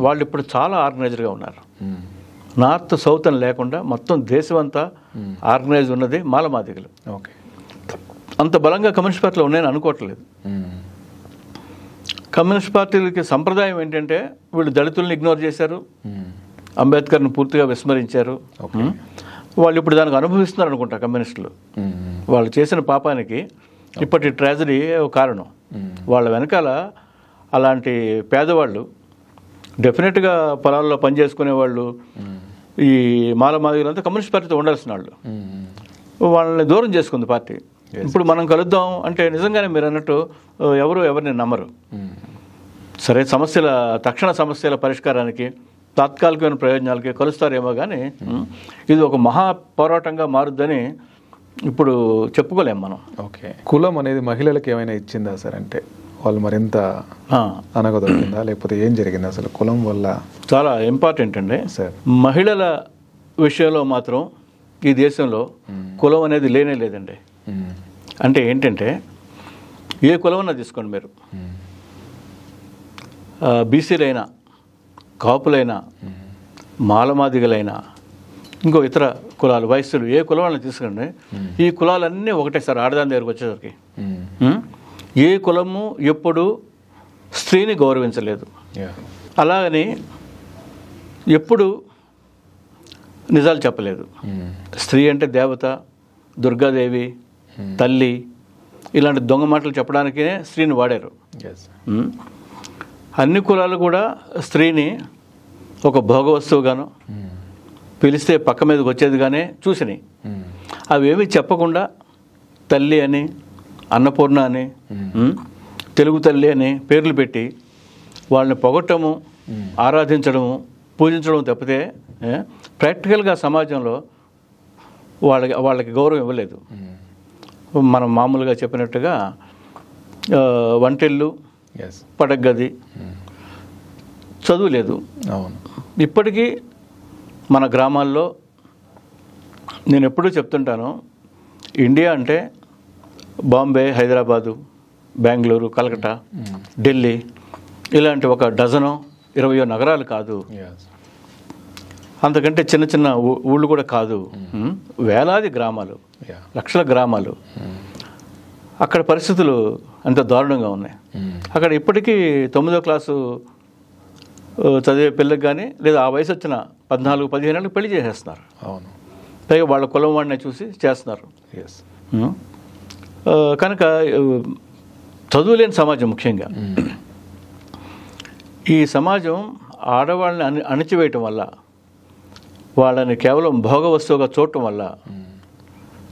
వాళ్ళు ఇప్పుడు చాలా ఆర్గనైజ్డ్గా ఉన్నారు. నార్త్ సౌత్ అని లేకుండా మొత్తం దేశం అంతా ఆర్గనైజ్ ఉన్నది మాలమాదిగలు. అంత బలంగా కమ్యూనిస్ట్ పార్టీలు ఉన్నాయని అనుకోవట్లేదు. కమ్యూనిస్ట్ పార్టీలకి సంప్రదాయం ఏంటంటే వీళ్ళు దళితుల్ని ఇగ్నోర్ చేశారు, అంబేద్కర్ని పూర్తిగా విస్మరించారు, వాళ్ళు ఇప్పుడు దానికి అనుభవిస్తున్నారు అనుకుంటా కమ్యూనిస్టులు. వాళ్ళు చేసిన పాపానికి ఇప్పటి ట్రాజడీ ఒక కారణం. వాళ్ళ వెనకాల అలాంటి పేదవాళ్ళు, డెఫినెట్గా పొలాల్లో పనిచేసుకునే వాళ్ళు, ఈ మాలమాదిగలంతా కమ్యూనిస్ట్ పార్టీతో ఉండాల్సిన వాళ్ళు, వాళ్ళని దూరం చేసుకుంది పార్టీ. ఇప్పుడు మనం కలుద్దాం అంటే నిజంగానే మీరు అన్నట్టు ఎవరిని నమ్మరు. సరే, తక్షణ సమస్యల పరిష్కారానికి, తాత్కాలికమైన ప్రయోజనాలకి కలుస్తారేమో కానీ ఇది ఒక మహా పోరాటంగా మారుద్దని ఇప్పుడు చెప్పుకోలేము మనం. ఓకే, కులం అనేది మహిళలకు ఏమైనా ఇచ్చిందా సార్? అంటే వాళ్ళు మరింత అనగదొరికిందా, లేకపోతే ఏం జరిగింది అసలు కులం వల్ల? చాలా ఇంపార్టెంట్ అండి సార్. మహిళల విషయంలో మాత్రం ఈ దేశంలో కులం అనేది లేనే లేదండి. అంటే ఏంటంటే, ఏ కులమన్నా తీసుకోండి మీరు, బీసీలైనా, కాపులైనా, మాలమాదిగలైనా, ఇంకో ఇతర కులాలు, వయస్సులు, ఏ కులం తీసుకోండి, ఈ కులాలన్నీ ఒకటే సార్. ఆడదాని దగ్గరకు వచ్చేసరికి ఏ కులము ఎప్పుడు స్త్రీని గౌరవించలేదు. అలాగని ఎప్పుడు నిజాలు చెప్పలేదు. స్త్రీ అంటే దేవత, దుర్గాదేవి, తల్లి, ఇలాంటి దొంగ మాటలు చెప్పడానికే స్త్రీని వాడారు. అన్ని కులాలు కూడా స్త్రీని ఒక భోగ వస్తువుగాను, పిలిస్తే పక్క మీదకి వచ్చేదిగానే చూసినాయి. అవేమీ చెప్పకుండా తల్లి అని, అన్నపూర్ణ అని, తెలుగు తల్లి అని పేర్లు పెట్టి వాళ్ళని పొగట్టము, ఆరాధించడము, పూజించడం తప్పితే ప్రాక్టికల్గా సమాజంలో వాళ్ళకి గౌరవం ఇవ్వలేదు. మనం మామూలుగా చెప్పినట్టుగా వంటిల్లు, పడగది, చదువు లేదు. ఇప్పటికీ మన గ్రామాల్లో నేను ఎప్పుడూ చెప్తుంటాను, ఇండియా అంటే బాంబే, హైదరాబాదు, బెంగళూరు, కలకట్టా, ఢిల్లీ ఇలాంటి ఒక డజనో 20 నగరాలు కాదు, అంతకంటే చిన్న చిన్న ఊళ్ళు కూడా కాదు, వేలాది గ్రామాలు, లక్షల గ్రామాలు. అక్కడ పరిస్థితులు అంత దారుణంగా ఉన్నాయి. అక్కడ ఇప్పటికీ 9వ క్లాసు చదివే పిల్లకి కానీ, లేదా ఆ వయసు వచ్చిన 14-15 ఏళ్ళకి పెళ్లి చేసేస్తున్నారు. పైగా వాళ్ళ కులం వాడిని చూసి చేస్తున్నారు. కనుక చదువులేని సమాజం ముఖ్యంగా. ఈ సమాజం ఆడవాళ్ళని అణిచివేయటం వల్ల, వాళ్ళని కేవలం భోగ వస్తువుగా చూడటం వల్ల,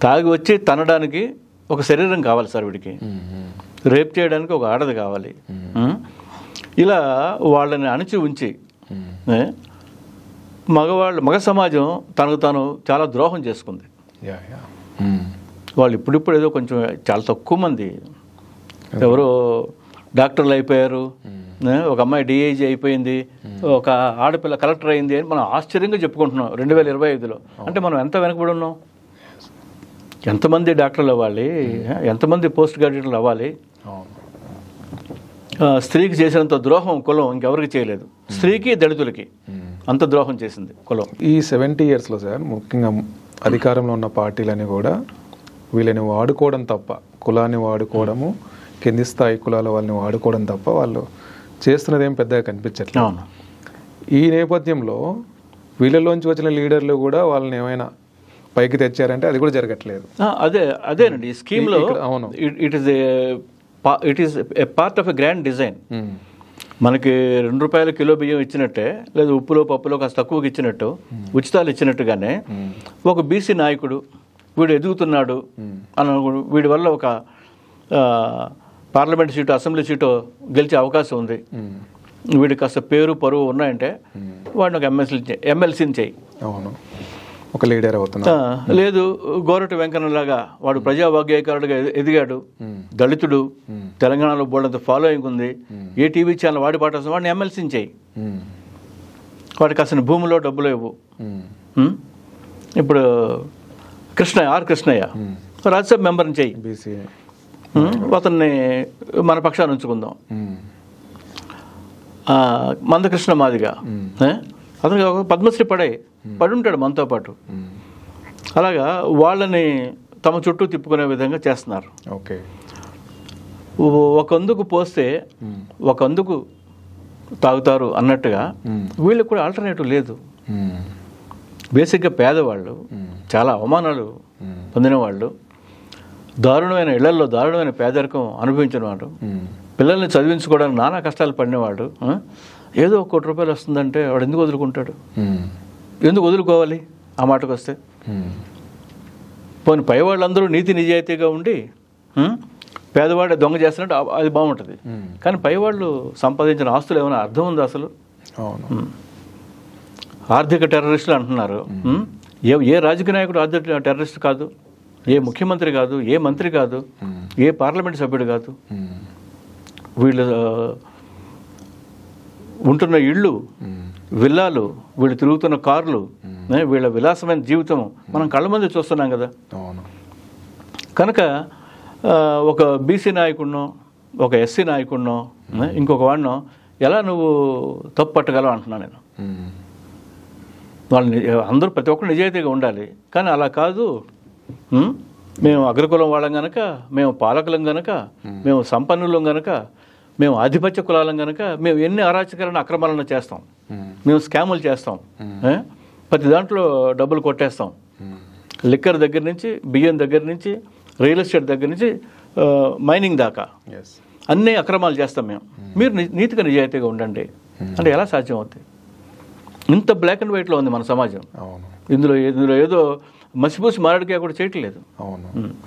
తాగి వచ్చి తనడానికి ఒక శరీరం కావాలి సార్ వీడికి, రేప్ చేయడానికి ఒక ఆడది కావాలి, ఇలా వాళ్ళని అణిచి ఉంచి మగ సమాజం తనకు తాను చాలా ద్రోహం చేసుకుంది. వాళ్ళు ఇప్పుడిప్పుడు ఏదో కొంచెం చాలా తక్కువ మంది ఎవరో డాక్టర్లు అయిపోయారు, ఒక అమ్మాయి డిఐజీ అయిపోయింది, ఒక ఆడపిల్ల కలెక్టర్ అయింది అని మనం ఆశ్చర్యంగా చెప్పుకుంటున్నాం 2025లో. అంటే మనం ఎంత వెనకబడి ఉన్నాం? ఎంతమంది డాక్టర్లు అవ్వాలి, ఎంతమంది పోస్ట్ గ్రాడ్యుయేట్లు అవ్వాలి? స్త్రీకి చేసినంత ద్రోహం కులం ఇంకెవరికి చేయలేదు. స్త్రీకి, దళితులకి అంత ద్రోహం చేసింది కులం. ఈ 70 yearsలో సార్, ముఖ్యంగా అధికారంలో ఉన్న పార్టీలని కూడా వీళ్ళని వాడుకోవడం తప్ప, కులాన్ని వాడుకోవడము, కింది స్థాయి కులాల వాళ్ళని వాడుకోవడం తప్ప వాళ్ళు చేస్తున్నది ఏం పెద్దగా కనిపించట్లేదు. ఈ నేపథ్యంలో వీళ్ళలోంచి వచ్చిన లీడర్లు కూడా వాళ్ళని ఏమైనా పైకి తెచ్చారంటే అది కూడా జరగట్లేదు. అదేనండి ఈ స్కీమ్లో. అవును, it is a part of a grand design. మనకి ₹2 కిలో బియ్యం ఇచ్చినట్టే, లేదా ఉప్పులో పప్పులో కాస్త తక్కువకి ఇచ్చినట్టు, ఉచితాలు ఇచ్చినట్టుగానే ఒక బీసీ నాయకుడు వీడు ఎదుగుతున్నాడు అని, వీడి వల్ల ఒక పార్లమెంట్ సీటు, అసెంబ్లీ సీటు గెలిచే అవకాశం ఉంది, వీడి కాస్త పేరు పరువు ఉన్నాయంటే వాడిని ఒక ఎమ్మెల్సీని చేయి. అవును, ఒక లీడర్ అవుతున్నా. లేదు, గోరటి వెంకన్నలాగా వాడు ప్రజావాగ్యకారుడుగా ఎదిగాడు, దళితుడు, తెలంగాణలో బోర్డంత ఫాలోయింగ్ ఉంది, ఏ టీవీ ఛానల్ వాడి పాట వాడిని ఎమ్మెల్సీని చేయి, వాడికి అసలు భూమిలో డబ్బులు ఇవ్వు. ఇప్పుడు కృష్ణయ్య రాజ్యసభ మెంబర్ని చేయి, అతన్ని మన పక్షాన్ని ఉంచుకుందాం. మందకృష్ణ మాదిగా అతనికి ఒక పద్మశ్రీ పడి ఉంటాడు మనతో పాటు. అలాగా వాళ్ళని తమ చుట్టూ తిప్పుకునే విధంగా చేస్తున్నారు. ఓకే, ఒకందుకు పోస్తే ఒకందుకు తాగుతారు అన్నట్టుగా వీళ్ళకి కూడా ఆల్టర్నేటివ్ లేదు. బేసిక్గా పేదవాళ్ళు, చాలా అవమానాలు పొందిన వాళ్ళు, దారుణమైన ఇళ్లలో దారుణమైన పేదరికం అనుభవించిన వాడు, పిల్లల్ని చదివించుకోవడానికి నానా కష్టాలు పడినవాడు, ఏదో 1 కోటి రూపాయలు వస్తుందంటే వాడు ఎందుకు వదులుకుంటాడు? ఎందుకు వదులుకోవాలి? ఆ మాటకు వస్తే పోనీ పైవాళ్ళందరూ నీతి నిజాయితీగా ఉండి పేదవాడు దొంగ చేస్తున్నట్టు అది బాగుంటుంది. కానీ పైవాళ్ళు సంపాదించిన ఆస్తులు ఏమైనా అర్థం ఉందా అసలు? ఆర్థిక టెర్రరిస్టులు అంటున్నారు. ఏ రాజకీయ నాయకుడు ఆర్థిక టెర్రరిస్ట్ కాదు, ఏ ముఖ్యమంత్రి కాదు, ఏ మంత్రి కాదు, ఏ పార్లమెంట్ సభ్యుడు కాదు. వీళ్ళు ఉంటున్న ఇళ్ళు, విల్లాలు, వీళ్ళు తిరుగుతున్న కార్లు, వీళ్ళ విలాసమైన జీవితం మనం కళ్ళ ముందు చూస్తున్నాం కదా. కనుక ఒక బీసీ నాయకుడినో, ఒక ఎస్సీ నాయకుడినో, ఇంకొక వాడినో ఎలా నువ్వు తప్పు పట్టగలవు అంటున్నాను నేను. వాళ్ళని అందరూ ప్రతి ఒక్కరు నిజాయితీగా ఉండాలి. కానీ అలా కాదు, మేము అగ్రకులం వాళ్ళం కనుక, మేము పాలకులం కనుక, మేము సంపన్నులం కనుక, మేము ఆధిపత్య కులాలం కనుక మేము ఎన్ని అరాచకాలను అక్రమాలను చేస్తాం, మేము స్కాములు చేస్తాం, ప్రతి దాంట్లో డబ్బులు కొట్టేస్తాం. లిక్కర్ దగ్గర నుంచి, బియ్యం దగ్గర నుంచి, రియల్ ఎస్టేట్ దగ్గర నుంచి, మైనింగ్ దాకా అన్నీ అక్రమాలు చేస్తాం మేము. మీరు నీతిగా నిజాయితీగా ఉండండి అంటే ఎలా సాధ్యం అవుతుంది? ఇంత బ్లాక్ అండ్ వైట్లో ఉంది మన సమాజం. ఇందులో ఏదో మసిపూసి మారడిగా కూడా చేయట్లేదు.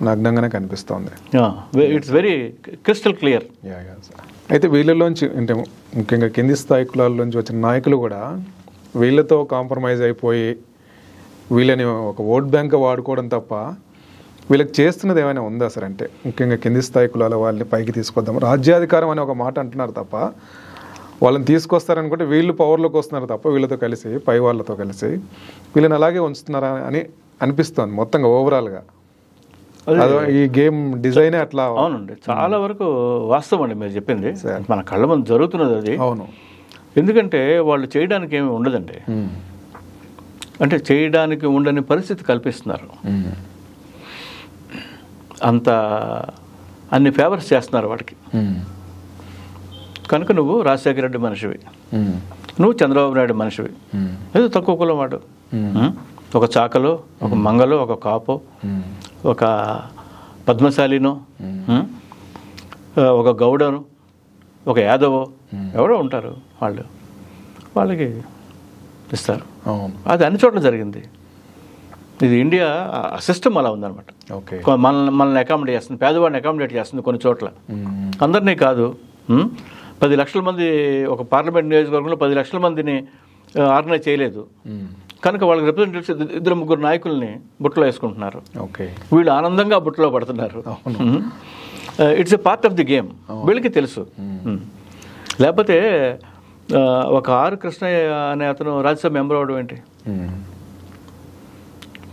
నగ్నంగానే కనిపిస్తుంది. It's very crystal clear. అయితే వీళ్ళలోంచి అంటే ముఖ్యంగా కింది స్థాయి కులాల్లోంచి వచ్చిన నాయకులు కూడా వీళ్ళతో కాంప్రమైజ్ అయిపోయి వీళ్ళని ఒక ఓట్ బ్యాంక్ వాడుకోవడం తప్ప వీళ్ళకి చేస్తున్నది ఏమైనా ఉందా సార్? అంటే ముఖ్యంగా కింది స్థాయి కులాల వాళ్ళని పైకి తీసుకొద్దాం, రాజ్యాధికారం అనే ఒక మాట అంటున్నారు తప్ప వాళ్ళని తీసుకొస్తారనుకుంటే వీళ్ళు పవర్లోకి వస్తున్నారు తప్ప వీళ్ళతో కలిసి, పై వాళ్ళతో కలిసి వీళ్ళని అలాగే ఉంచుతున్నారా అని అనిపిస్తుంది మొత్తంగా ఓవరాల్గా. ఈ గేమ్ డిజైనే అట్లా. అవునండి, చాలా వరకు వాస్తవం అండి మీరు చెప్పింది. మన కళ్ళ ముందు జరుగుతున్నది అది. అవును. ఎందుకంటే వాళ్ళు చేయడానికి ఏమి ఉండదండి, అంటే చేయడానికి ఉండని పరిస్థితి కల్పిస్తున్నారు. అంత అన్ని ఫేవర్స్ చేస్తున్నారు వాడికి. కనుక నువ్వు రాజశేఖర రెడ్డి మనిషివి, నువ్వు చంద్రబాబు నాయుడు మనిషివి, ఏదో తక్కువ కులం వాడు, ఒక చాకలో, ఒక మంగలో, ఒక కాపో, ఒక పద్మశాలినో, ఒక గౌడను, ఒక యాదవో ఎవరో ఉంటారు, వాళ్ళకి ఇస్తారు. అది అన్ని చోట్ల జరిగింది. ఇది ఇండియా సిస్టమ్ అలా ఉందన్నమాట. మనల్ని అకామిడేట్ చేస్తుంది, పేదవాడిని అకామిడేట్ చేస్తుంది కొన్ని చోట్ల. అందరినీ కాదు. 10 లక్షల మంది ఒక పార్లమెంట్ నియోజకవర్గంలో 10 లక్షల మందిని ఆర్గనైజ్ చేయలేదు కనుక వాళ్ళకి రిప్రజెంటేటివ్స్ 2-3 నాయకుల్ని బుట్టలో వేసుకుంటున్నారు. వీళ్ళు ఆనందంగా బుట్టలో పడుతున్నారు. It's a part of the game. వీళ్ళకి తెలుసు. లేకపోతే ఒక ఆర్ కృష్ణయ్య అనే అతను రాజ్యసభ మెంబర్ అవడం ఏంటి?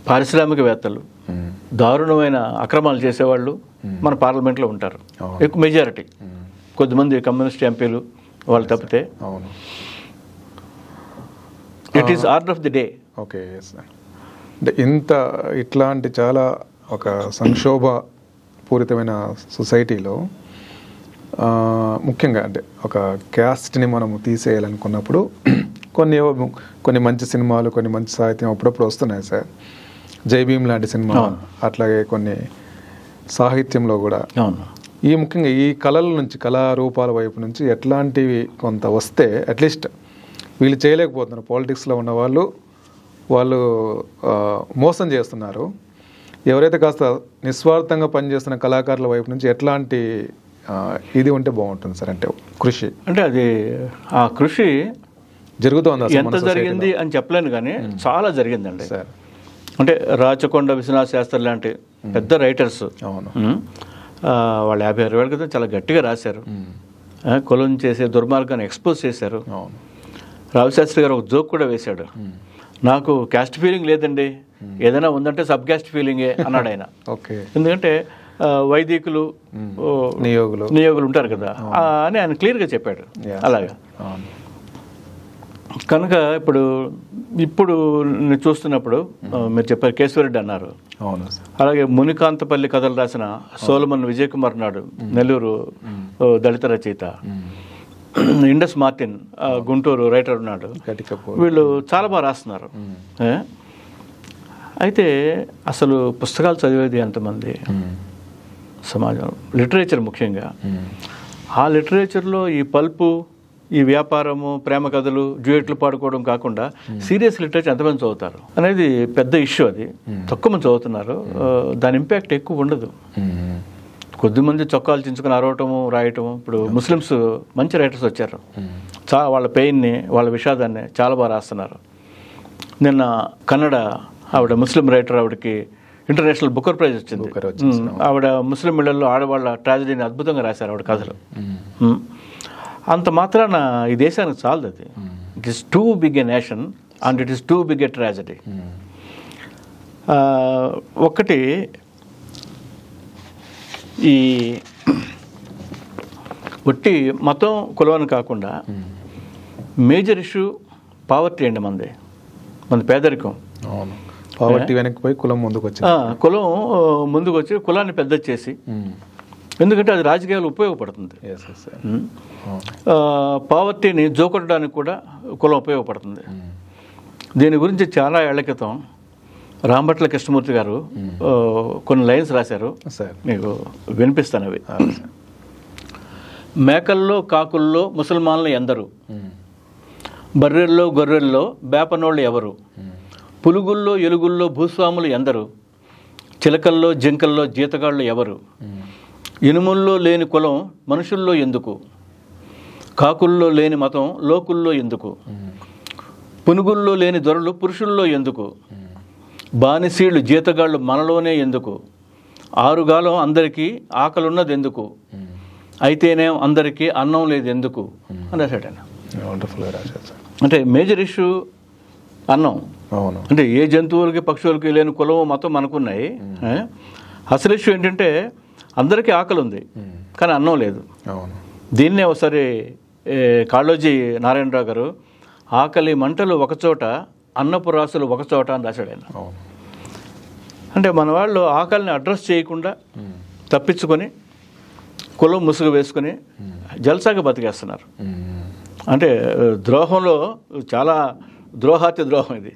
పారిశ్రామికవేత్తలు, దారుణమైన అక్రమాలు చేసేవాళ్ళు మన పార్లమెంట్లో ఉంటారు, ఎక్కువ మెజారిటీ. కొద్దిమంది కమ్యూనిస్ట్ ఎంపీలు వాళ్ళు తప్పితే. It is order of the day. Okay. అంటే ఇట్లాంటి చాలా ఒక సంక్షోభ పూరితమైన సొసైటీలో ముఖ్యంగా అంటే ఒక క్యాస్ట్ని మనము తీసేయాలనుకున్నప్పుడు కొన్ని మంచి సినిమాలు, కొన్ని మంచి సాహిత్యం అప్పుడప్పుడు వస్తున్నాయి సార్. జై భీమ్ లాంటి సినిమా, అట్లాగే కొన్ని సాహిత్యంలో కూడా ముఖ్యంగా ఈ కళల నుంచి, కళారూపాల వైపు నుంచి ఎట్లాంటివి కొంత వస్తే అట్లీస్ట్ వీళ్ళు చేయలేకపోతున్నారు. పాలిటిక్స్లో ఉన్న వాళ్ళు మోసం చేస్తున్నారు. ఎవరైతే కాస్త నిస్వార్థంగా పనిచేస్తున్న కళాకారుల వైపు నుంచి ఎట్లాంటి ఇది ఉంటే బాగుంటుంది సార్? అంటే కృషి, అంటే అది ఆ కృషి జరుగుతోంది. ఎంత జరిగింది అని చెప్పలేను కానీ చాలా జరిగిందండి సార్. అంటే రాచకొండ విశ్వనాథ శాస్త్రి లాంటి పెద్ద రైటర్స్, వాళ్ళు 50-60 ఏళ్ళ క్రితం చాలా గట్టిగా రాశారు. కులం చేసే దుర్మార్గాన్ని ఎక్స్పోజ్ చేశారు. రావిశాస్త్రి గారు ఒక జోక్ కూడా వేశాడు, నాకు క్యాస్ట్ ఫీలింగ్ లేదండి, ఏదైనా ఉందంటే సబ్ క్యాస్ట్ ఫీలింగే అన్నాడు ఆయన. ఎందుకంటే వైదికులు, నియోగులు ఉంటారు కదా అని ఆయన క్లియర్గా చెప్పాడు. అలాగా కనుక ఇప్పుడు నేను చూస్తున్నప్పుడు మీరు చెప్పారు కేశవరెడ్డి అన్నారు, అలాగే మునికాంతపల్లి కథలు రాసిన సోలమన్ విజయ్ కుమార్ నాడు, నెల్లూరు దళిత రచయిత, ఇండస్ మార్టిన్ గుంటూరు రైటర్ ఉన్నాడు, వీళ్ళు చాలా బాగా రాస్తున్నారు. అయితే అసలు పుస్తకాలు చదివేది ఎంతమంది సమాజం, లిటరేచర్ ముఖ్యంగా. ఆ లిటరేచర్లో ఈ పల్పు, ఈ వ్యాపారము, ప్రేమ కథలు, డ్యూయెట్లు పాడుకోవడం కాకుండా సీరియస్ లిటరేచర్ ఎంతమంది చదువుతారు అనేది పెద్ద ఇష్యూ. అది తక్కువ మంది చదువుతున్నారు. దాని ఇంపాక్ట్ ఎక్కువ ఉండదు. కొద్దిమంది చొక్కాలు చించుకొని అరవటము, రాయటము. ఇప్పుడు ముస్లిమ్స్ మంచి రైటర్స్ వచ్చారు. వాళ్ళ పెయిన్ని, వాళ్ళ విషాదాన్ని చాలా బాగా రాస్తున్నారు. నిన్న కన్నడ ఆవిడ ముస్లిం రైటర్, ఆవిడకి ఇంటర్నేషనల్ బుకర్ ప్రైజ్ వచ్చింది. ఆవిడ ముస్లిం ఇళ్లలో ఆడవాళ్ళ ట్రాజడీని అద్భుతంగా రాశారు ఆవిడ కథలు. అంత మాత్రాన ఈ దేశానికి చాలదు అది. It is too big a nation and it is too big a tragedy. ఒకటి ఈ ఒట్టి మతం కులం కాకుండా మేజర్ ఇష్యూ పావర్టీ అండి. మన పేదరికం. పావర్టీ వెనక్కి పోయి కులం ముందుకు వచ్చి, కులం ముందుకు వచ్చి కులాన్ని పెద్ద చేసి, ఎందుకంటే అది రాజకీయాలు ఉపయోగపడుతుంది. పావర్టీని జోకొట్టడానికి కూడా కులం ఉపయోగపడుతుంది. దీని గురించి చాలా ఏళ్ల క్రితం రాంభట్ల కృష్ణమూర్తి గారు కొన్ని లైన్స్ రాశారు, మీకు వినిపిస్తాను అవి. మేకల్లో కాకుల్లో ముసల్మాన్లు ఎందరు, బర్రెల్లో గొర్రెల్లో బేపనోళ్ళు ఎవరు, పులుగుల్లో ఎలుగుల్లో భూస్వాములు ఎందరు, చిలకల్లో జింకల్లో జీతగాళ్ళు ఎవరు, ఇనుముల్లో లేని కులం మనుషుల్లో ఎందుకు, కాకుల్లో లేని మతం లోకుల్లో ఎందుకు, పునుగుల్లో లేని దొరలు పురుషుల్లో ఎందుకు, బానిసీళ్ళు జీతగాళ్ళు మనలోనే ఎందుకు, ఆరుగాలం అందరికీ ఆకలున్నది ఎందుకు, అయితేనే అందరికీ అన్నం లేదు ఎందుకు అని రాశాడు ఆయన. అంటే మేజర్ ఇష్యూ అన్నం. అంటే ఏ జంతువులకి పక్షులకి లేని కులం మతం మనకున్నాయి. అసలు ఇష్యూ ఏంటంటే అందరికీ ఆకలి ఉంది కానీ అన్నం లేదు. దీన్నే ఒకసారి కాళోజీ నారాయణరావు గారు ఆకలి మంటలు ఒకచోట అన్నపు రాసులు ఒకచోట అని రాశాడు ఆయన. అంటే మన వాళ్ళు ఆకలిని అడ్రస్ చేయకుండా తప్పించుకొని కులం ముసుగు వేసుకొని జల్సాగా బతికేస్తున్నారు. అంటే ద్రోహంలో చాలా ద్రోహాతి ద్రోహం ఇది.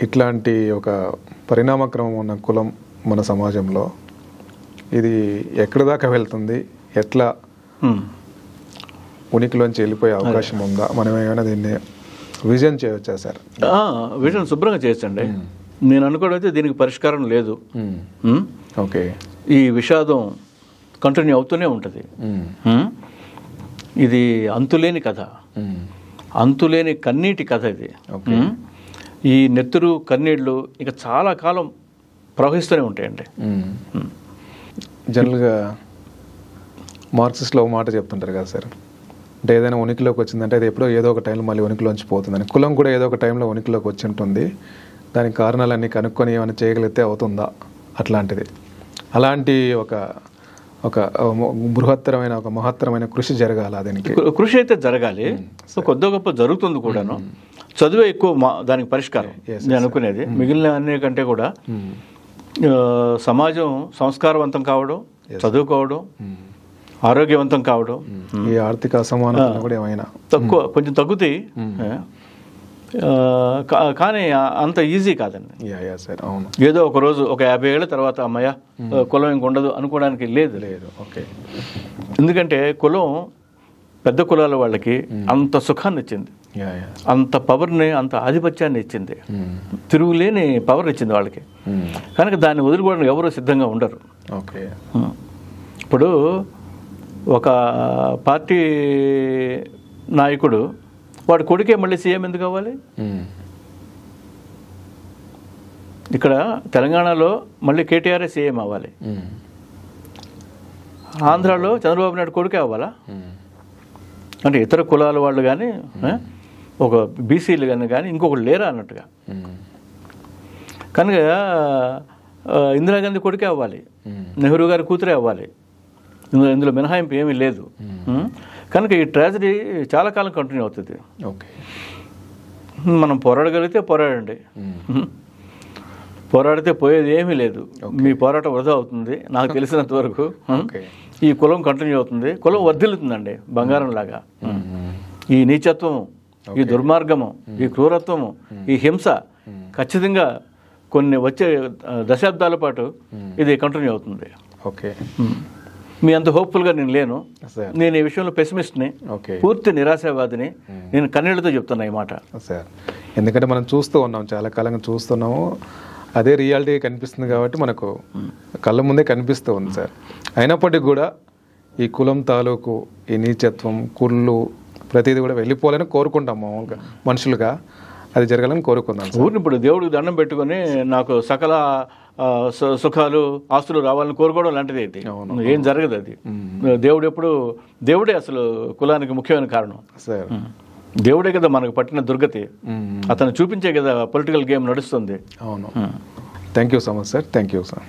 ఇట్లాంటి ఒక పరిణామక్రమం ఉన్న కులం మన సమాజంలో ఇది ఎక్కడి దాకా వెళ్తుంది, ఎట్లా ఉనికిలోంచి వెళ్ళిపోయే అవకాశం ఉందా, మనం ఏమైనా దీన్ని విజన్ చేయవచ్చా సార్? విజన్ శుభ్రంగా చేయొచ్చండి. నేను అనుకోవడం దీనికి పరిష్కారం లేదు. ఓకే, ఈ విషాదం కంటిన్యూ అవుతూనే ఉంటుంది. ఇది అంతులేని కథ, అంతులేని కన్నీటి కథ ఇది. ఈ నెత్తురు కన్నీళ్ళు ఇక చాలా కాలం ప్రవహిస్తూనే ఉంటాయండి. జనరల్గా మార్క్సిస్ట్లో ఒక మాట చెప్తుంటారు కదా సార్, అంటే ఏదైనా ఉనికిలోకి వచ్చిందంటే అది ఎప్పుడో ఏదో ఒక టైంలో మళ్ళీ ఉనికిలోంచి పోతుందని. కులం కూడా ఏదో ఒక టైంలో ఉనికిలోకి వచ్చి ఉంటుంది, దానికి కారణాలన్నీ కనుక్కొని ఏమైనా చేయగలిగితే అవుతుందా అట్లాంటిది. అలాంటి ఒక ఒక బృహత్తరమైన ఒక మహత్తరమైన కృషి జరగాలి. దానికి కృషి అయితే జరగాలి. సో కొద్ది గొప్ప జరుగుతుంది కూడాను. చదువే ఎక్కువ దానికి పరిష్కారం నేను అనుకునేది. మిగిలిన అన్ని కంటే కూడా సమాజం సంస్కారవంతం కావడం, చదువుకోవడం, ఆరోగ్యవంతం కావడం, ఈ ఆర్థిక అసమానతలు కూడా ఏమైనా కొంచెం తగ్గుతాయి. కానీ అంత ఈజీ కాదండి. ఏదో ఒక రోజు ఒక 50 ఏళ్ళ తర్వాత అమ్మయ్య కులం ఇంకొండదు అనుకోవడానికి లేదు. ఓకే, ఎందుకంటే కులం పెద్ద కులాల వాళ్ళకి అంత సుఖాన్ని ఇచ్చింది, అంత పవర్ని, అంత ఆధిపత్యాన్ని ఇచ్చింది, తిరుగులేని పవర్ ఇచ్చింది వాళ్ళకి. కనుక దాన్ని వదులుకోవడానికి ఎవరూ సిద్ధంగా ఉండరు. ఓకే, ఇప్పుడు ఒక పార్టీ నాయకుడు వాడి కొడుకే మళ్ళీ సీఎం ఎందుకు అవ్వాలి? ఇక్కడ తెలంగాణలో మళ్ళీ కేటీఆర్ఏ సీఎం అవ్వాలి, ఆంధ్రాలో చంద్రబాబు నాయుడు కొడుకే అవ్వాలా? అంటే ఇతర కులాల వాళ్ళు కానీ ఒక బీసీలు కానీ ఇంకొకరు లేరా అన్నట్టుగా. కనుక ఇందిరాగాంధీ కొడుకే అవ్వాలి, నెహ్రూ గారి కూతురే అవ్వాలి. ఇందులో మినహాయింపు ఏమీ లేదు. కనుక ఈ ట్రాజడీ చాలా కాలం కంటిన్యూ అవుతుంది. ఓకే, మనం పోరాడగలిగితే పోరాడండి, పోరాడితే పోయేది ఏమీ లేదు. మీ పోరాటం వృధా అవుతుంది నాకు తెలిసినంత వరకు. ఈ కులం కంటిన్యూ అవుతుంది, కులం వర్ధిల్లుతుందండి బంగారం లాగా. ఈ నీచత్వము, ఈ దుర్మార్గము, ఈ క్రూరత్వము, ఈ హింస ఖచ్చితంగా కొన్ని వచ్చే దశాబ్దాల పాటు ఇది కంటిన్యూ అవుతుంది. ఓకే, మీ అంత హోప్ఫుల్గా నేను లేను. సార్ నేను ఈ విషయంలో పెసిమిస్ట్ని, ఓకే, పూర్తి నిరాశావాదిని. నేను కన్నీళ్లతో చెప్తున్నా ఈ మాట సార్. ఎందుకంటే మనం చూస్తూ ఉన్నాం, చాలా కాలంగా చూస్తున్నాము, అదే రియాలిటీ కనిపిస్తుంది కాబట్టి మనకు కళ్ళ ముందే కనిపిస్తూ ఉంది సార్. అయినప్పటికీ కూడా ఈ కులం తాలూకు ఈ నీచత్వం, కుళ్ళు ప్రతిదీ కూడా వెళ్ళిపోవాలని కోరుకుంటాం మామూలుగా మనుషులుగా. అది జరగాలని కోరుకుందాం సార్. ఊరిని ఇప్పుడు దేవుడికి దండం పెట్టుకొని నాకు సకల సుఖాలు ఆస్తులు రావాలని కోరుకోవడం లాంటిది అయితే ఏం జరగదు. అది దేవుడు ఎప్పుడు దేవుడే అసలు కులానికి ముఖ్యమైన కారణం సార్. దేవుడే కదా మనకు పట్టిన దుర్గతి. అతను చూపించే కదా పొలిటికల్ గేమ్ నడుస్తుంది. అవును. Thank you so much sir. Thank you sir.